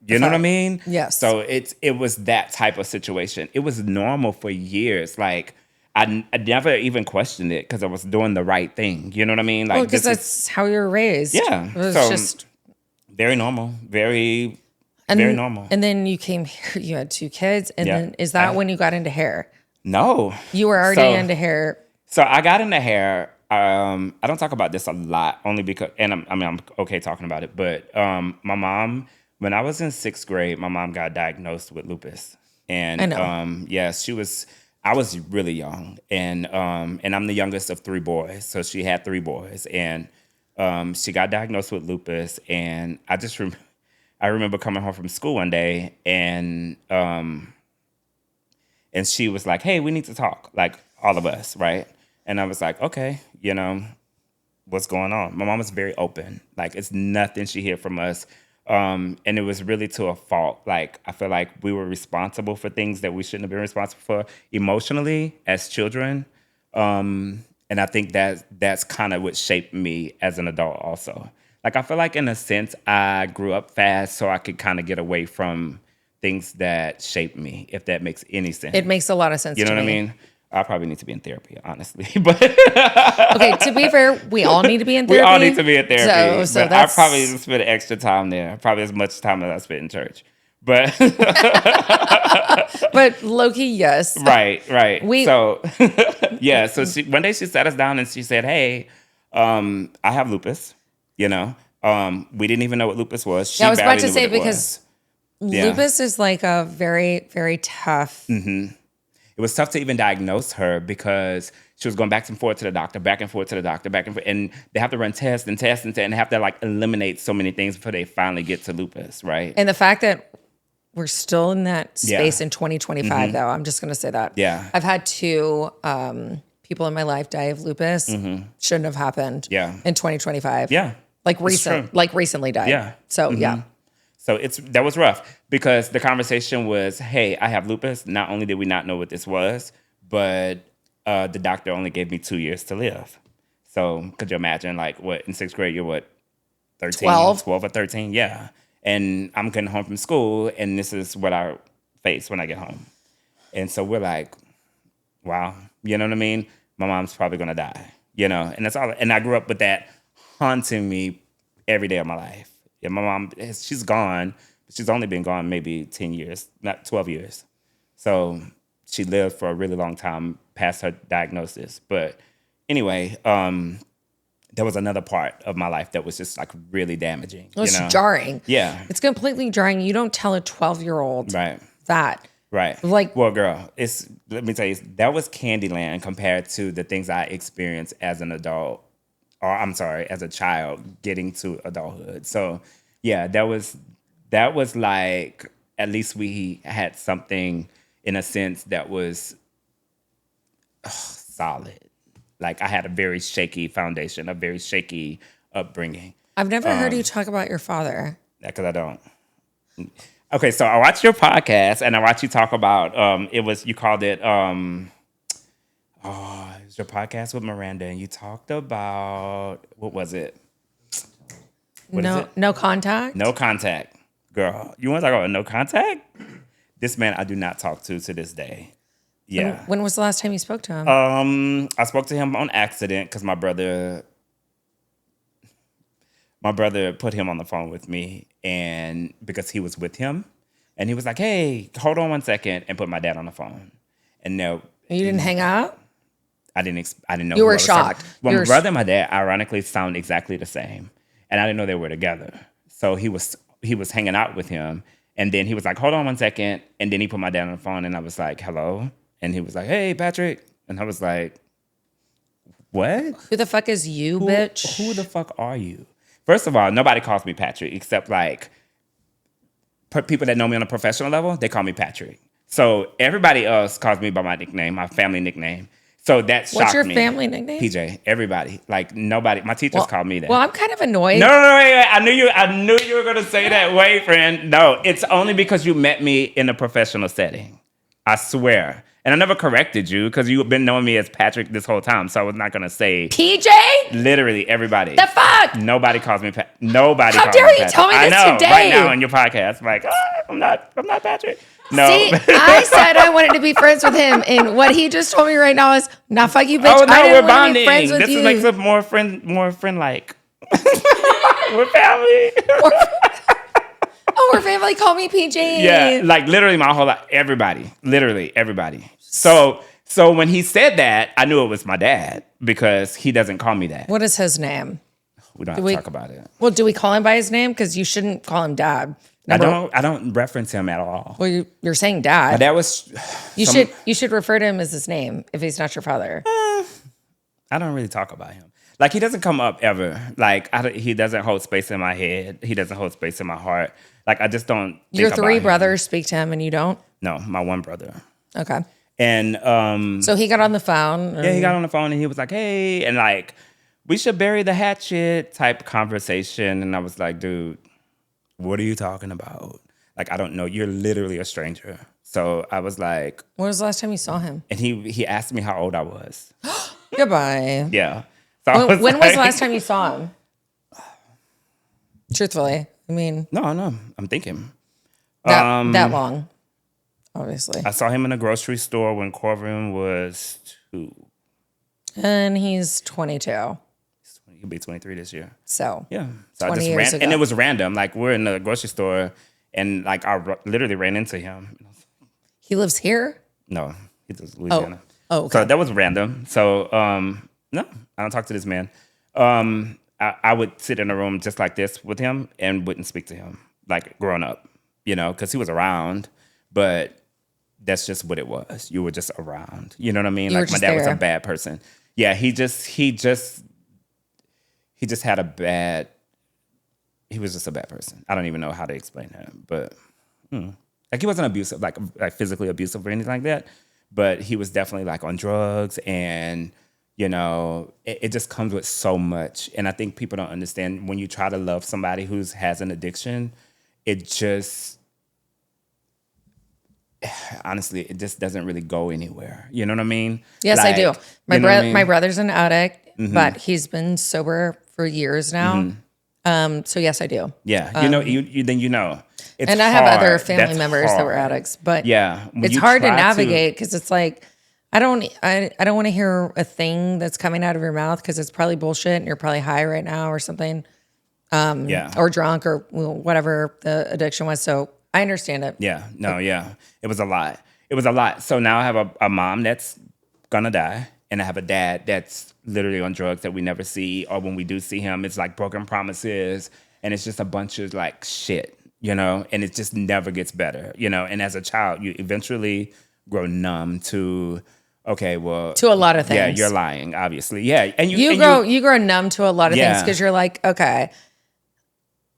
You know what I mean? Yes. So it was that type of situation. It was normal for years. Like I never even questioned it because I was doing the right thing. You know what I mean? Like because that's how you were raised. Yeah. It was So, just very normal. Very normal. And then you came here, you had 2 kids. And Yeah. then is that when you got into hair? No. You were already into hair. So I got into hair. I don't talk about this a lot, only because, and I'm okay talking about it. But my mom, when I was in 6th grade, my mom got diagnosed with lupus, and I know. I was really young, and I'm the youngest of 3 boys, so she had 3 boys, and she got diagnosed with lupus, and I remember coming home from school one day, and she was like, "Hey, we need to talk," like all of us, right? And I was like, "Okay, you know, what's going on?" My mom was very open. Like, it's nothing she heard from us. And it was really to a fault. Like, I feel like we were responsible for things that we shouldn't have been responsible for emotionally as children. And I think that's kind of what shaped me as an adult also. Like, I feel like in a sense, I grew up fast so I could kind of get away from things that shaped me, if that makes any sense. It makes a lot of sense to me. You know what I mean? I probably need to be in therapy, honestly. But okay, to be fair, we all need to be in therapy. We all need to be in therapy. So but I probably spend extra time there, probably as much time as I spent in church. But but low-key, yes. Right. So yeah, so one day she sat us down and she said, "Hey, I have lupus, you know." We didn't even know what lupus was. I was about to say, because lupus is like a very, very tough. Mm-hmm. It was tough to even diagnose her because she was going back and forth to the doctor, back and forth to the doctor, back and forth. And they have to run tests and tests and have to like eliminate so many things before they finally get to lupus, right? And the fact that we're still in that space in 2025, though, I'm just going to say that. Yeah. I've had 2 people in my life die of lupus. Shouldn't have happened in 2025. Yeah. Like recently died. Yeah. So, yeah. So that was rough because the conversation was, "Hey, I have lupus." Not only did we not know what this was, but the doctor only gave me 2 years to live. So could you imagine, like, what, in 6th grade, you're what, 13, 12 or 13? Yeah. And I'm getting home from school, and this is what I face when I get home. And so we're like, wow, you know what I mean? My mom's probably going to die, you know? And that's all. And I grew up with that haunting me every day of my life. Yeah, my mom, she's gone. But she's only been gone maybe 10 years, not 12 years. So she lived for a really long time past her diagnosis. But anyway, there was another part of my life that was just like really damaging. It was jarring. Yeah. It's completely jarring. You don't tell a 12-year-old that. Right. Like, well, girl, let me tell you, that was Candyland compared to the things I experienced as an adult, or I'm sorry, as a child getting to adulthood. So yeah, that was like, at least we had something in a sense that was solid. Like I had a very shaky foundation, a very shaky upbringing. I've never heard you talk about your father. Because I don't. Okay, so I watched your podcast and I watched you talk about you called it it was your podcast with Miranda, and you talked about, what was it? What is it? No contact? No contact. Girl, you want to talk about no contact? This man I do not talk to this day. Yeah. When was the last time you spoke to him? I spoke to him on accident because my brother put him on the phone with me, and because he was with him, and he was like, "Hey, hold on one second," and put my dad on the phone. And no, you didn't hang out? I didn't know. You were shocked. Well, my brother and my dad ironically sound exactly the same, and I didn't know they were together. So he was hanging out with him, and then he was like, "Hold on one second," and then he put my dad on the phone, and I was like, "Hello," and he was like, "Hey, Patrick," and I was like, "What? Who the fuck is you, bitch? Who the fuck are you?" First of all, nobody calls me Patrick except like people that know me on a professional level. They call me Patrick. So everybody else calls me by my nickname, my family nickname. So that shocked me. What's your family nickname? PJ. Everybody, like nobody. My teachers called me that. Well, I'm kind of annoyed. No, wait. I knew you were gonna say that. Wait, friend. No, it's only because you met me in a professional setting. I swear. And I never corrected you because you've been knowing me as Patrick this whole time. So I was not going to say... PJ? Literally everybody. The fuck? Nobody calls me Patrick. Nobody calls me How dare you Patrick. tell me this I know, today? right now on your podcast. Like, I'm not Patrick. No. See, I said I wanted to be friends with him. And what he just told me right now is, nah, fuck you, bitch. Oh, no, I didn't we're want to bonding. be friends with this you. makes us more friend-like. We're family. Oh, we're family. Call me PJ. Yeah, like literally my whole life. Literally everybody. So when he said that, I knew it was my dad because he doesn't call me that. What is his name? We don't have to talk about it. Well, do we call him by his name? Because you shouldn't call him dad. I don't reference him at all. Well, you're saying dad. My dad was. You should refer to him as his name if he's not your father. I don't really talk about him. Like he doesn't come up ever. Like he doesn't hold space in my head. He doesn't hold space in my heart. Like I just don't. Your three brothers speak to him and you don't? No, my one brother. Okay. And so he got on the phone. Yeah, he got on the phone and he was like, "Hey," and like, "We should bury the hatchet" type conversation. And I was like, "Dude, what are you talking about? Like, I don't know. You're literally a stranger." So I was like, when was the last time you saw him? And he asked me how old I was. Goodbye. Yeah. So when was the last time you saw him? Truthfully, I mean. No. I'm thinking. That long. Obviously. I saw him in a grocery store when Corbin was 2. And he's 22. He'll be 23 this year. So. Yeah. So 20 years ago. And it was random. Like we're in the grocery store and like I literally ran into him. He lives here? No, he lives in Louisiana. Oh, okay. So that was random. So no, I don't talk to this man. I would sit in a room just like this with him and wouldn't speak to him like growing up, because he was around, but that's just what it was. You were just around. You know what I mean? Like my dad was a bad person. Yeah, he was just a bad person. I don't even know how to explain him, but like he wasn't abusive, like physically abusive or anything like that. But he was definitely like on drugs, and it just comes with so much. And I think people don't understand when you try to love somebody who has an addiction, it just honestly, it just doesn't really go anywhere. You know what I mean? Yes, I do. My you know what I mean? my brother's an addict, but he's been sober for years now. So yes, I do. Yeah, you then you know. It's And I have other hard. family That's members that were hard. addicts, but Yeah, when it's you hard to try navigate because it's like I don't want to hear a thing that's coming out of your mouth because it's probably bullshit and you're probably high right now or something, Yeah, or drunk or whatever the addiction was. So I understand it. yeah, no, yeah. It was a lot. It was a lot. So now I have a mom that's gonna die, and I have a dad that's literally on drugs that we never see, or when we do see him, it's like broken promises, and it's just a bunch of like shit, and it just never gets better, And as a child, you eventually grow numb to, okay, well, To a lot of things. Yeah, you're lying, obviously. Yeah, and You grow numb to a lot of things Yeah. because you're like, okay,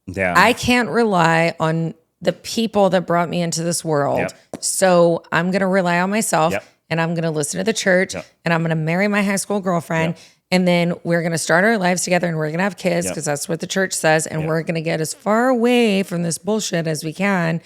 yeah, I can't rely on the people that brought me into this world. Yep. So I'm going to rely on myself Yep. and I'm going to listen to the church Yep. and I'm going to marry my high school girlfriend. Yep. And then we're going to start our lives together and we're going to have kids Yep. because that's what the church says. And Yep. we're going to get as far away from this bullshit as we can.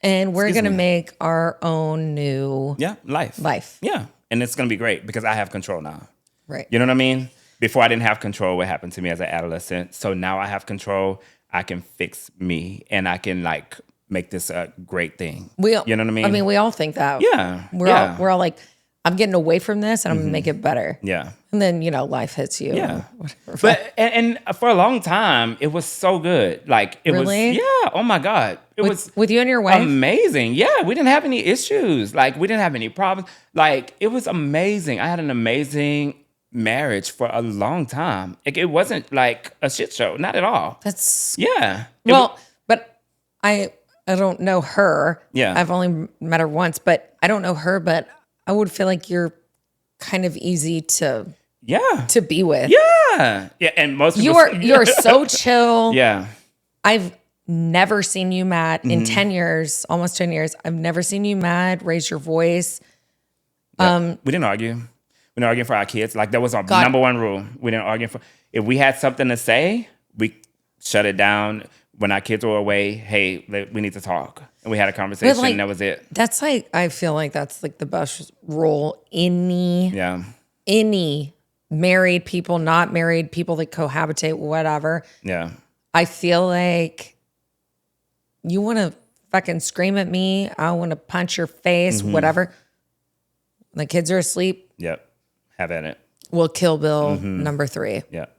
And we're going to make our own new yeah, life. Yeah, and it's gonna be great because I have control now. Right. You know what I mean? Before I didn't have control what happened to me as an adolescent. So now I have control. I can fix me and I can like make this a great thing. You know what I mean? I mean, we all think that. Yeah. We're all like, I'm getting away from this and I'm gonna make it better. Yeah. And then, life hits you. Yeah. But and for a long time, it was so good. Like it Really? was yeah, oh my God. It was With you and your wife? amazing. Yeah, we didn't have any issues. Like we didn't have any problems. Like it was amazing. I had an amazing marriage for a long time. Like, it wasn't like a shit show. Not at all. That's Yeah. but I don't know her. Yeah. I've only met her once, but I don't know her, but I would feel like you're kind of easy to Yeah. be with. Yeah. Yeah. And most people You're so chill. Yeah. I've never seen you mad Mm-hmm. in 10 years, almost 10 years. I've never seen you mad, raise your voice. We didn't argue. We didn't argue for our kids. Like that was our God. number one rule. We didn't argue for. If we had something to say, we shut it down. When our kids were away, hey, we need to talk, and we had a conversation. like, and that was it. That's like, I feel like that's like the best role any married people, not married people that cohabitate, whatever. Yeah. I feel like you want to fucking scream at me. I want to punch your face, Mm-hmm. whatever. The kids are asleep. Yep. Have at it. We'll Kill Bill number 3. Yep.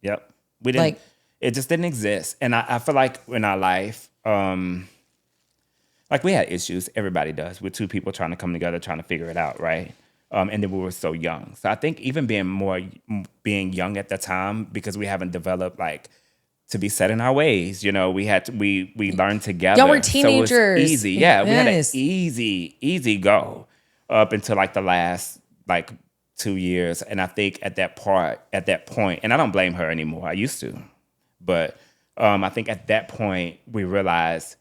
Yep. We didn't. Like- it just didn't exist, and I feel like in our life, like we had issues. Everybody does. With two people trying to come together, trying to figure it out, right? And then we were so young. So I think even being young at the time, because we haven't developed like to be set in our ways. We learned together. Y'all were So it was teenagers. easy. Yeah, we had an Yes. easy go up until like the last like 2 years. And I think at that point, and I don't blame her anymore. I used to, but I think at that point we realized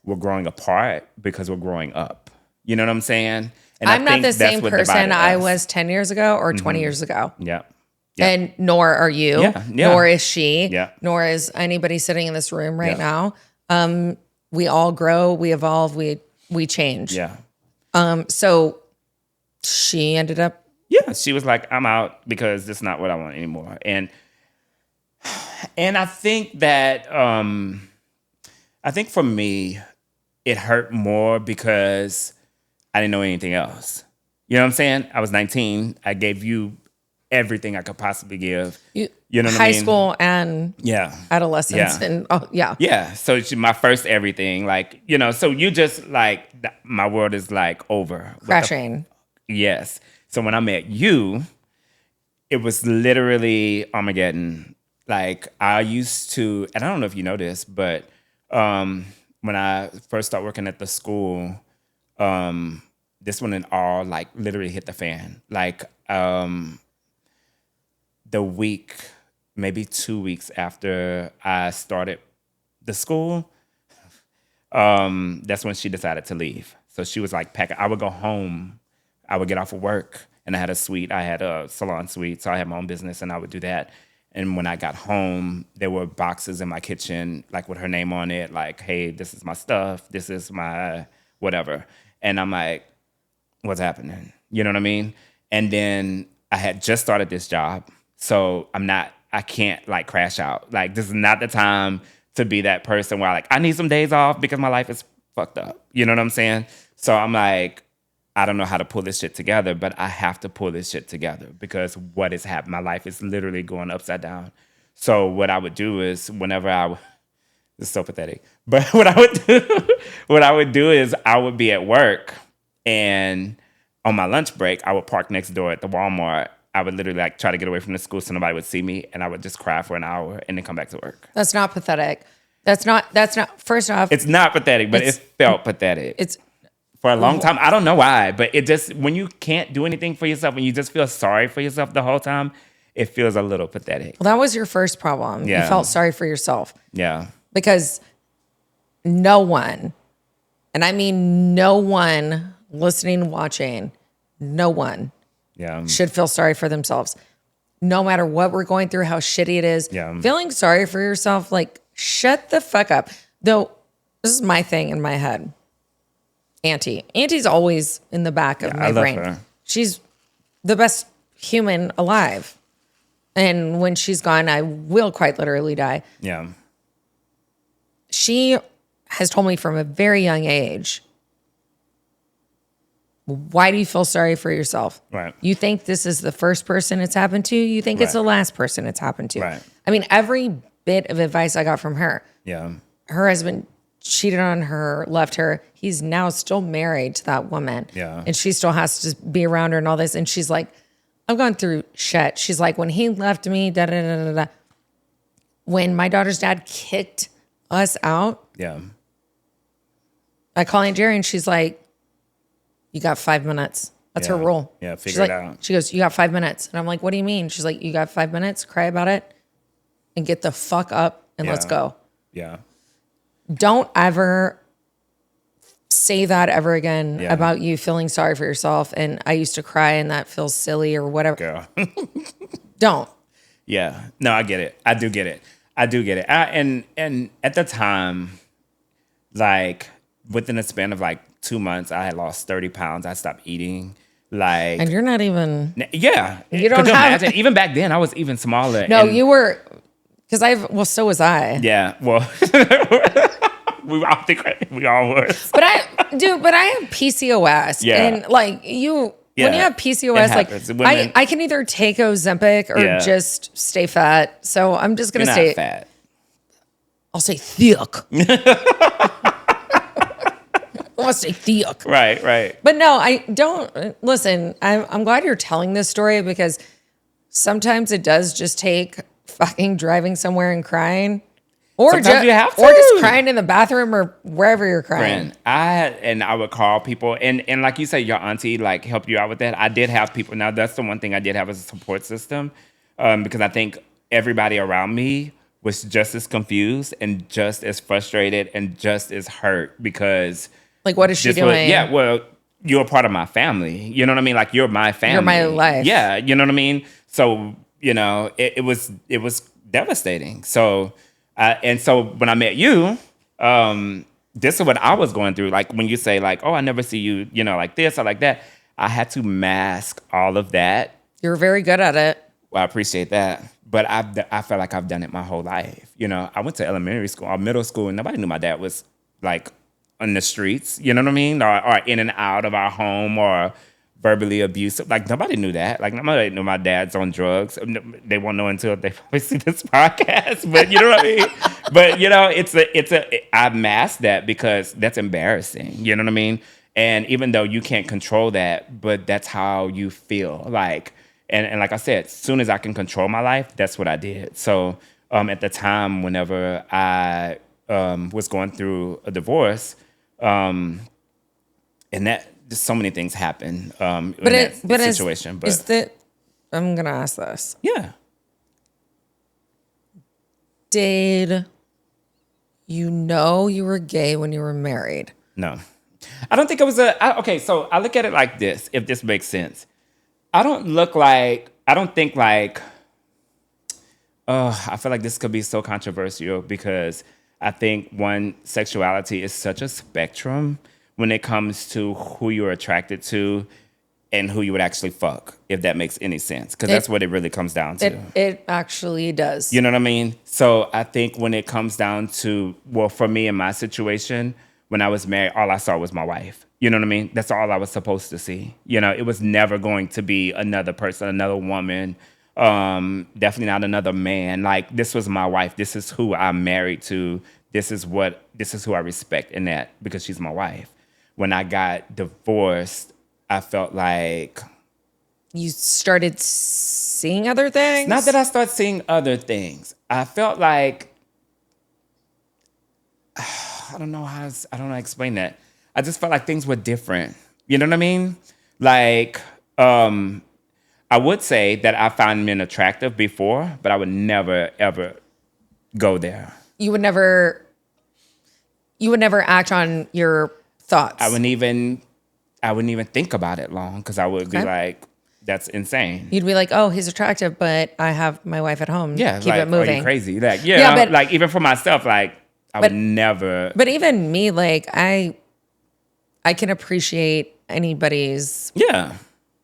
we're growing apart because we're growing up. You know what I'm saying? And I'm I not think the that's same what person divided I us. was 10 years ago or 20 years ago. Yeah. Yeah. And nor are you, Yeah, yeah. nor is she, Yeah. nor is anybody sitting in this room right Yeah. now. We all grow, we evolve, we change. Yeah. So she ended up, Yeah. She was like, I'm out because this is not what I want anymore. And I think that I think for me, it hurt more because I didn't know anything else. You know what I'm saying? I was 19. I gave you everything I could possibly give. You know what I high mean? school and Yeah. adolescence. Yeah. And yeah. Yeah. So it's my first everything. Like, so you just like, my world is like over. Crashing. Yes. So when I met you, it was literally Armageddon. Like I used to, and I don't know if you know this, but when I first started working at the school, this one and all like literally hit the fan. Like the week, maybe 2 weeks after I started the school, that's when she decided to leave. So she was like packing. I would go home. I would get off of work, and I had a suite. I had a salon suite, so I had my own business, and I would do that. And when I got home, there were boxes in my kitchen, like with her name on it, like, hey, this is my stuff. This is my whatever. And I'm like, what's happening? You know what I mean? And then I had just started this job. So I can't like crash out. Like, this is not the time to be that person where like, I need some days off because my life is fucked up. You know what I'm saying? So I'm like, I don't know how to pull this shit together, but I have to pull this shit together because what is happening? My life is literally going upside down. So what I would do is it's so pathetic. But what I would do is I would be at work, and on my lunch break, I would park next door at the Walmart. I would literally like try to get away from the school so nobody would see me, and I would just cry for an hour and then come back to work. That's not pathetic. That's not, first off. It's not pathetic, but it felt pathetic. It's for a long time. I don't know why, but it just, when you can't do anything for yourself and you just feel sorry for yourself the whole time, it feels a little pathetic. Well, that was your first problem. Yeah. You felt sorry for yourself. Yeah. Because no one, and I mean no one listening, watching, no one should feel sorry for themselves. No matter what we're going through, how shitty it is, feeling sorry for yourself, like, shut the fuck up. Though, this is my thing in my head. Auntie's always in the back of my brain. Her. She's the best human alive. And when she's gone, I will quite literally die. Yeah. She has told me from a very young age, why do you feel sorry for yourself? Right. You think this is the first person it's happened to? You think it's the last person it's happened to? Right. I mean, every bit of advice I got from her. Yeah. Her husband cheated on her, left her. He's now still married to that woman. Yeah. And she still has to be around her and all this. And she's like, I've gone through shit. She's like, when he left me, da da da da da. When my daughter's dad kicked us out, I call Aunt Jerry and she's like, you got 5 minutes. That's her rule. Yeah, figure it out. She goes, you got 5 minutes. And I'm like, what do you mean? She's like, you got 5 minutes, cry about it, and get the fuck up and let's go. Yeah. Don't ever say that ever again about you feeling sorry for yourself. And I used to cry and that feels silly or whatever. Girl. Don't. Yeah. No, I get it. I do get it. And at the time, like, within a span of like 2 months, I had lost 30 pounds. I stopped eating. Like, and you're not even. Yeah. You don't Could you have. imagine? Even back then, I was even smaller. No, you were. Because so was I. Yeah. Well, we all were. But I have PCOS. Yeah. And like when you have PCOS, like I can either take Ozempic or just stay fat. So I'm just going to say fat. I'll say thick. I want to say thick. Right. But no, I don't. Listen, I'm glad you're telling this story because sometimes it does just take fucking driving somewhere and crying. Or just crying in the bathroom or wherever you're crying. I would call people and like you say, your auntie like helped you out with that. I did have people. Now that's the one thing I did have as a support system, because I think everybody around me was just as confused and just as frustrated and just as hurt because like what is she doing? Well, you're a part of my family. You know what I mean? Like you're my family. You're my life. Yeah, you know what I mean? So, it was devastating. So and so when I met you, this is what I was going through. Like when you say like, oh, I never see you, like this or like that. I had to mask all of that. You're very good at it. Well, I appreciate that. But I feel like I've done it my whole life. I went to elementary school or middle school and nobody knew my dad was like on the streets, you know what I mean? Or in and out of our home or verbally abusive. Like nobody knew that. Like nobody knew my dad's on drugs. They won't know until they probably see this podcast. But you know what I mean? But I masked that because that's embarrassing. You know what I mean? And even though you can't control that, but that's how you feel. Like, and like I said, as soon as I can control my life, that's what I did. So at the time, whenever I was going through a divorce, and that. Just so many things happen in that situation. I'm gonna ask this. Yeah. Did you know you were gay when you were married? No. I don't think it was okay, so I look at it like this, if this makes sense. I don't think like, I feel like this could be so controversial because I think sexuality is such a spectrum. when it comes to who you're attracted to and who you would actually fuck, if that makes any sense. Because that's what it really comes down to. It actually does. You know what I mean? So I think when it comes down to, well, for me in my situation, when I was married, all I saw was my wife. You know what I mean? That's all I was supposed to see. You know, it was never going to be another person, another woman, definitely not another man. Like, this was my wife. This is who I'm married to. This is who I respect in that, because she's my wife. When I got divorced, I felt like... You started seeing other things? Not that I started seeing other things. I felt like... I don't know how to explain that. I just felt like things were different. You know what I mean? Like, I would say that I found men attractive before, but I would never, ever go there. You would never act on your thoughts. I wouldn't even think about it long, because I would be like, that's insane. You'd be like, oh, he's attractive, but I have my wife at home. Yeah, keep like, it moving. Are you crazy? Like, but, like, even for myself, like, I would never. But even me, like, I can appreciate anybody's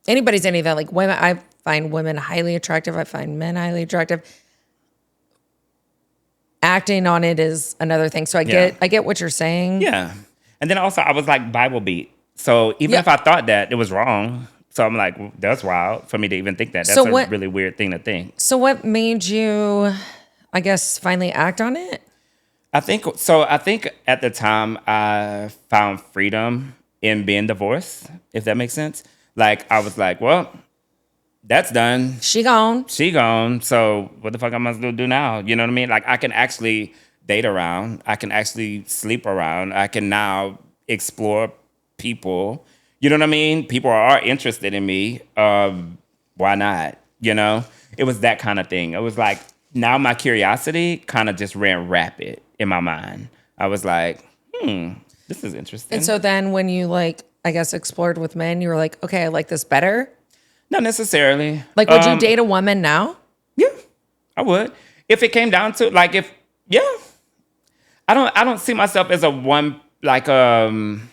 anything. Like, women, I find women highly attractive. I find men highly attractive. Acting on it is another thing. So I get what you're saying. Yeah. And then also I was like Bible beat. So even if I thought that, it was wrong. So I'm like, well, that's wild for me to even think that. That's a really weird thing to think. So what made you, I guess, finally act on it? I think at the time I found freedom in being divorced, if that makes sense. Like, I was like, well, that's done. She gone. So what the fuck am I supposed to do now? You know what I mean? Like, I can actually date around. I can actually sleep around. I can now explore people. You know what I mean? People are interested in me. Why not? You know? It was that kind of thing. It was like, now my curiosity kind of just ran rapid in my mind. I was like, this is interesting. And so then when you, like, I guess, explored with men, you were like, okay, I like this better? Not necessarily. Like, would you date a woman now? Yeah, I would. If it came down to, like, I don't see myself as a one, like, again,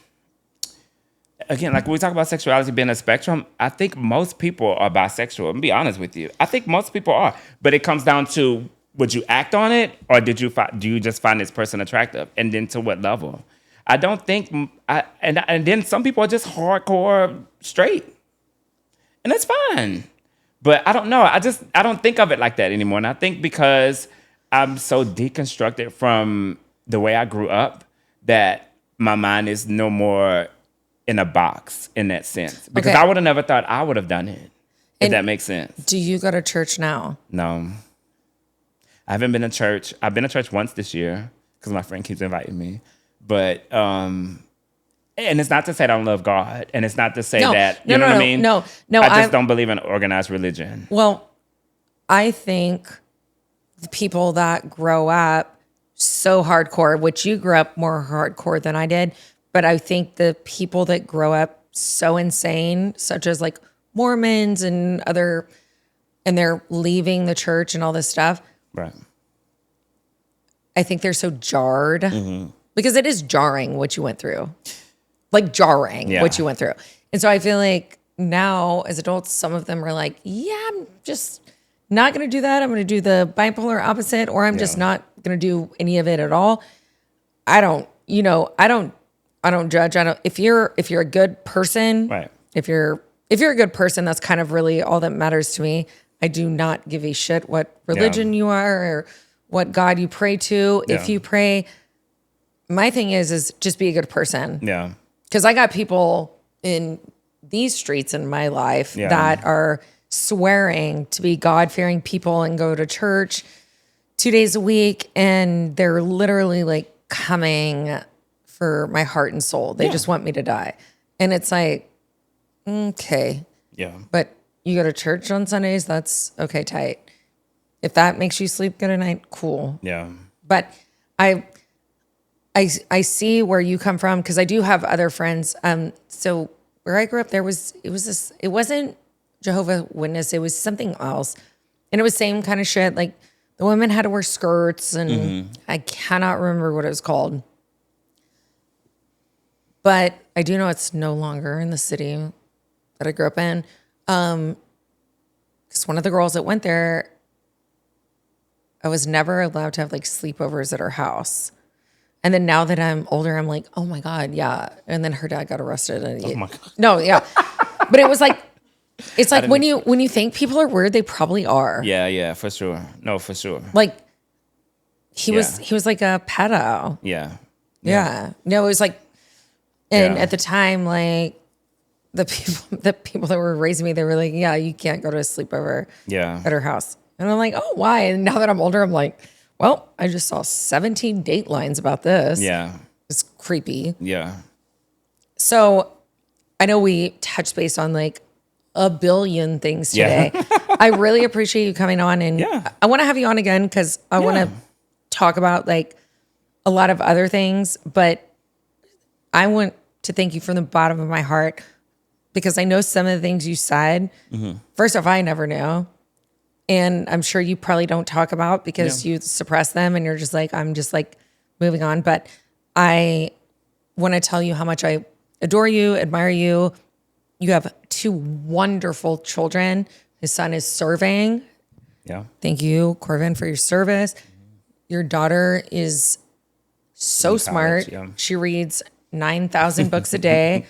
like, when we talk about sexuality being a spectrum, I think most people are bisexual. I'm gonna be honest with you. I think most people are. But it comes down to, would you act on it, or do you just find this person attractive? And then to what level? I don't think, and then some people are just hardcore straight. And that's fine. But I don't know. I don't think of it like that anymore. And I think because I'm so deconstructed from the way I grew up that my mind is no more in a box in that sense. Because I would have never thought I would have done it, if that makes sense. Do you go to church now? No. I haven't been to church. I've been to church once this year because my friend keeps inviting me. But, and it's not to say I don't love God. And it's not to say that, you know what I mean? No. I just don't believe in organized religion. Well, I think the people that grow up so hardcore, which you grew up more hardcore than I did, but I think the people that grow up so insane, such as like Mormons and other, and they're leaving the church and all this stuff. Right. I think they're so jarred because it is jarring what you went through. Like jarring what you went through. And so I feel like now as adults, some of them are like, yeah, I'm just not going to do that. I'm going to do the bipolar opposite, or I'm just not going to do any of it at all. I don't judge. If you're a good person, right. If you're a good person, that's kind of really all that matters to me. I do not give a shit what religion you are or what God you pray to. Yeah. If you pray, my thing is just be a good person. Yeah. Because I got people in these streets in my life that are swearing to be God-fearing people and go to church 2 days a week, and they're literally like coming for my heart and soul. They just want me to die. And it's like, okay. Yeah. But you go to church on Sundays, that's okay, tight. If that makes you sleep good at night, cool. Yeah. But I see where you come from, because I do have other friends. So where I grew up, it wasn't Jehovah's Witness, it was something else. And it was same kind of shit. Like the women had to wear skirts and I cannot remember what it was called. But I do know it's no longer in the city that I grew up in. Because one of the girls that went there, I was never allowed to have like sleepovers at her house. And then now that I'm older, I'm like, oh my God, yeah. And then her dad got arrested. And Oh my God. no, yeah. But it was like, it's like when you think people are weird, they probably are. Yeah, for sure. No, for sure. Like he was like a pedo. Yeah. No, it was like, and at the time, like the people that were raising me, they were like, yeah, you can't go to a sleepover at her house. And I'm like, oh, why? And now that I'm older, I'm like, well, I just saw 17 Datelines about this. Yeah. It's creepy. Yeah. So I know we touched base on like a billion things today. I really appreciate you coming on, and I want to have you on again because I want to talk about like a lot of other things, but I want to thank you from the bottom of my heart because I know some of the things you said. First off, I never knew. And I'm sure you probably don't talk about because you suppress them and you're just like, I'm just like moving on. But I want to tell you how much I adore you, admire you. You have 2 wonderful children. His son is serving. Yeah. Thank you, Corvin, for your service. Your daughter is so smart. She reads 9,000 books a day.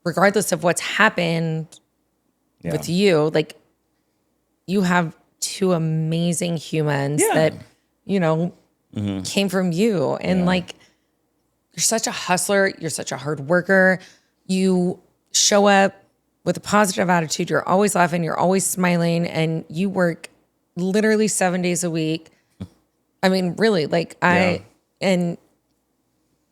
Regardless of what's happened with you, like you have 2 amazing humans that, you know, came from you. And like, you're such a hustler. You're such a hard worker. You show up with a positive attitude. You're always laughing. You're always smiling. And you work literally 7 days a week. I mean, really, like and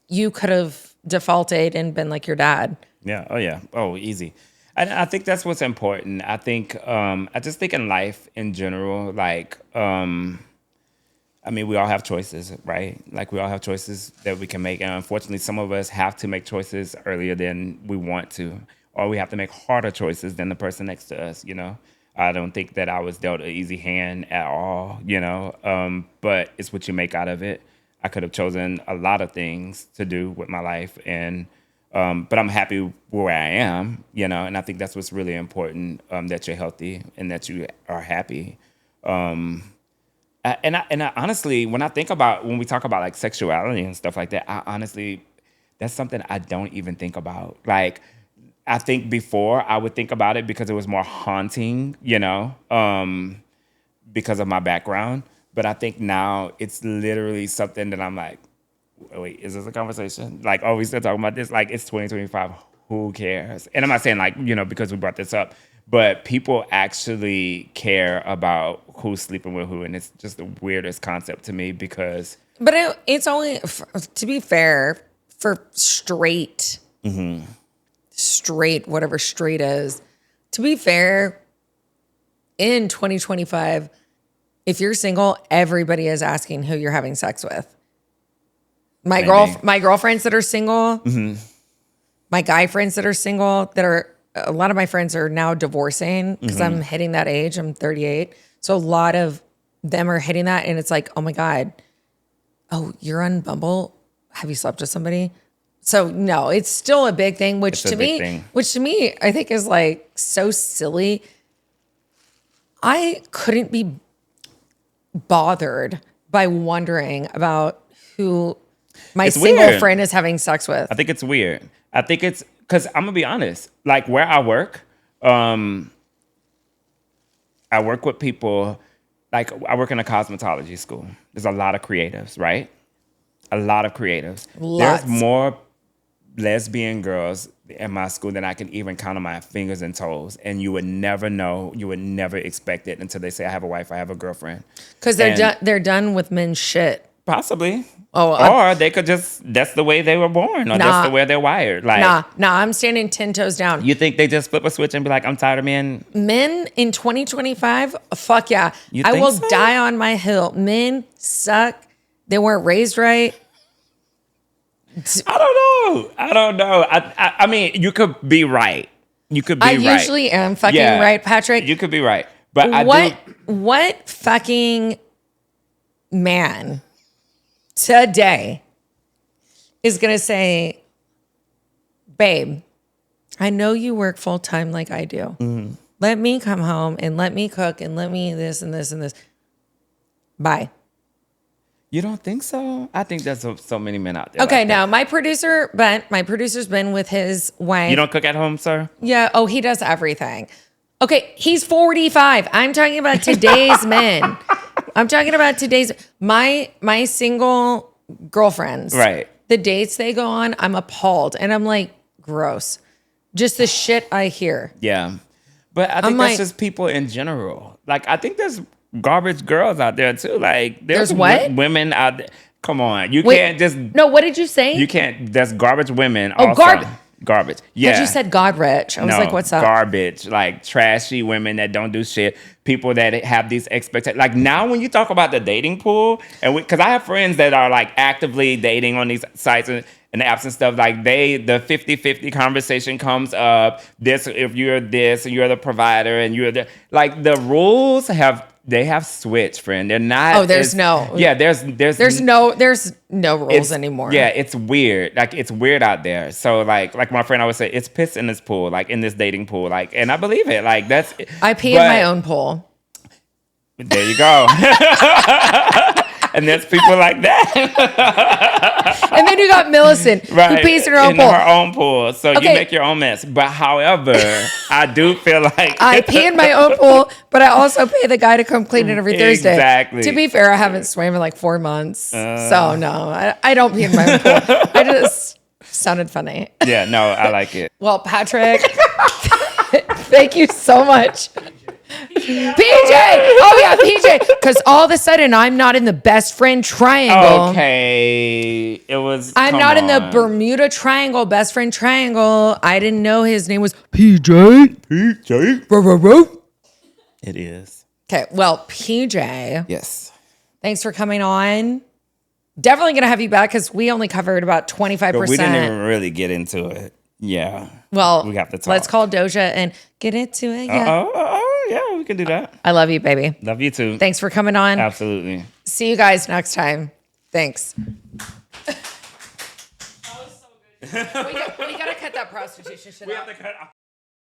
you could have defaulted and been like your dad. Yeah. Oh, yeah. Oh, easy. And I think that's what's important. I think, I just think in life in general, like, I mean, we all have choices, right? Like we all have choices that we can make. And unfortunately, some of us have to make choices earlier than we want to, or we have to make harder choices than the person next to us, you know? I don't think that I was dealt an easy hand at all, you know? But it's what you make out of it. I could have chosen a lot of things to do with my life, and but I'm happy where I am, you know, and I think that's what's really important, that you're healthy and that you are happy. And I honestly, when we talk about like sexuality and stuff like that, that's something I don't even think about. Like, I think before I would think about it because it was more haunting, you know, because of my background. But I think now it's literally something that I'm like, wait, is this a conversation? Like, oh, we still talking about this? Like, it's 2025. Who cares? And I'm not saying like, you know, because we brought this up, but people actually care about who's sleeping with who. And it's just the weirdest concept to me because. But it's only, to be fair, for straight, whatever straight is, to be fair, in 2025, if you're single, everybody is asking who you're having sex with. My girlfriends that are single, my guy friends that are single, a lot of my friends are now divorcing because I'm hitting that age. I'm 38. So a lot of them are hitting that. And it's like, oh my God, oh, you're on Bumble? Have you slept with somebody? So no, it's still a big thing, which to me, I think is like so silly. I couldn't be bothered by wondering about who my single friend is having sex with. I think it's weird. I think it's because I'm gonna be honest. Like where I work with people. Like I work in a cosmetology school. There's a lot of creatives, right? A lot of creatives. Lots. There's more lesbian girls in my school than I can even count on my fingers and toes. And you would never know. You would never expect it until they say, I have a wife, I have a girlfriend. Because they're done with men's shit. Possibly. Or they could just, that's the way they were born. Or that's the way they're wired. Like, nah, I'm standing 10 toes down. You think they just flip a switch and be like, I'm tired of men? Men in 2025? Fuck yeah. I will die on my hill. Men suck. They weren't raised right. I don't know. I mean, you could be right. You could be right. I usually am fucking right, Patrick. You could be right. But what fucking man today is going to say, babe, I know you work full time like I do. Mm-hmm. Let me come home and let me cook and let me this and this and this. Bye. You don't think so? I think there's so many men out there. Okay, like now my producer's been with his wife. You don't cook at home, sir? Yeah. Oh, he does everything. Okay, he's 45. I'm talking about today's men. I'm talking about today's my single girlfriends. Right. The dates they go on, I'm appalled, and I'm like, gross. Just the shit I hear. Yeah, but I think that's just people in general. Like, I think there's garbage girls out there too. Like, there's what? Women out there. Come on, can't just. No, what did you say? You can't. There's garbage women. Oh, also. Garbage. Yeah. But you said God rich. I was like, what's up? Garbage. Like trashy women that don't do shit. People that have these expectations. Like now when you talk about the dating pool, and because I have friends that are like actively dating on these sites and the apps and stuff, like the 50-50 conversation comes up. If you're this, and you're the provider, and you're the, like the rules have switched, friend. They're not. Oh, there's no rules anymore. Yeah, it's weird. Like it's weird out there. So like my friend always say, it's piss in this pool, like in this dating pool. Like, and I believe it. Like I pee in my own pool. There you go. And there's people like that. And then you got Millicent, who pees in her own pool. Her own pool. So you make your own mess. But however, I do feel like I pee in my own pool, but I also pay the guy to come clean it every Thursday. Exactly. To be fair, I haven't swam in like 4 months. So no, I don't pee in my own pool. I just sounded funny. Yeah, no, I like it. Well, Patrick, thank you so much. PJ! Oh yeah, PJ! Because all of a sudden I'm not in the best friend triangle. Okay, I'm not in the Bermuda Triangle, best friend triangle. I didn't know his name was PJ. PJ. It is. Okay, well, PJ. Yes. Thanks for coming on. Definitely gonna have you back because we only covered about 25%. But we didn't even really get into it. Yeah. Well, we have to talk. Let's call Doja and get into it. Yeah. Yeah, we can do that. I love you, baby. Love you too. Thanks for coming on. Absolutely. See you guys next time. Thanks. That was so good. we gotta cut that prostitution shit out.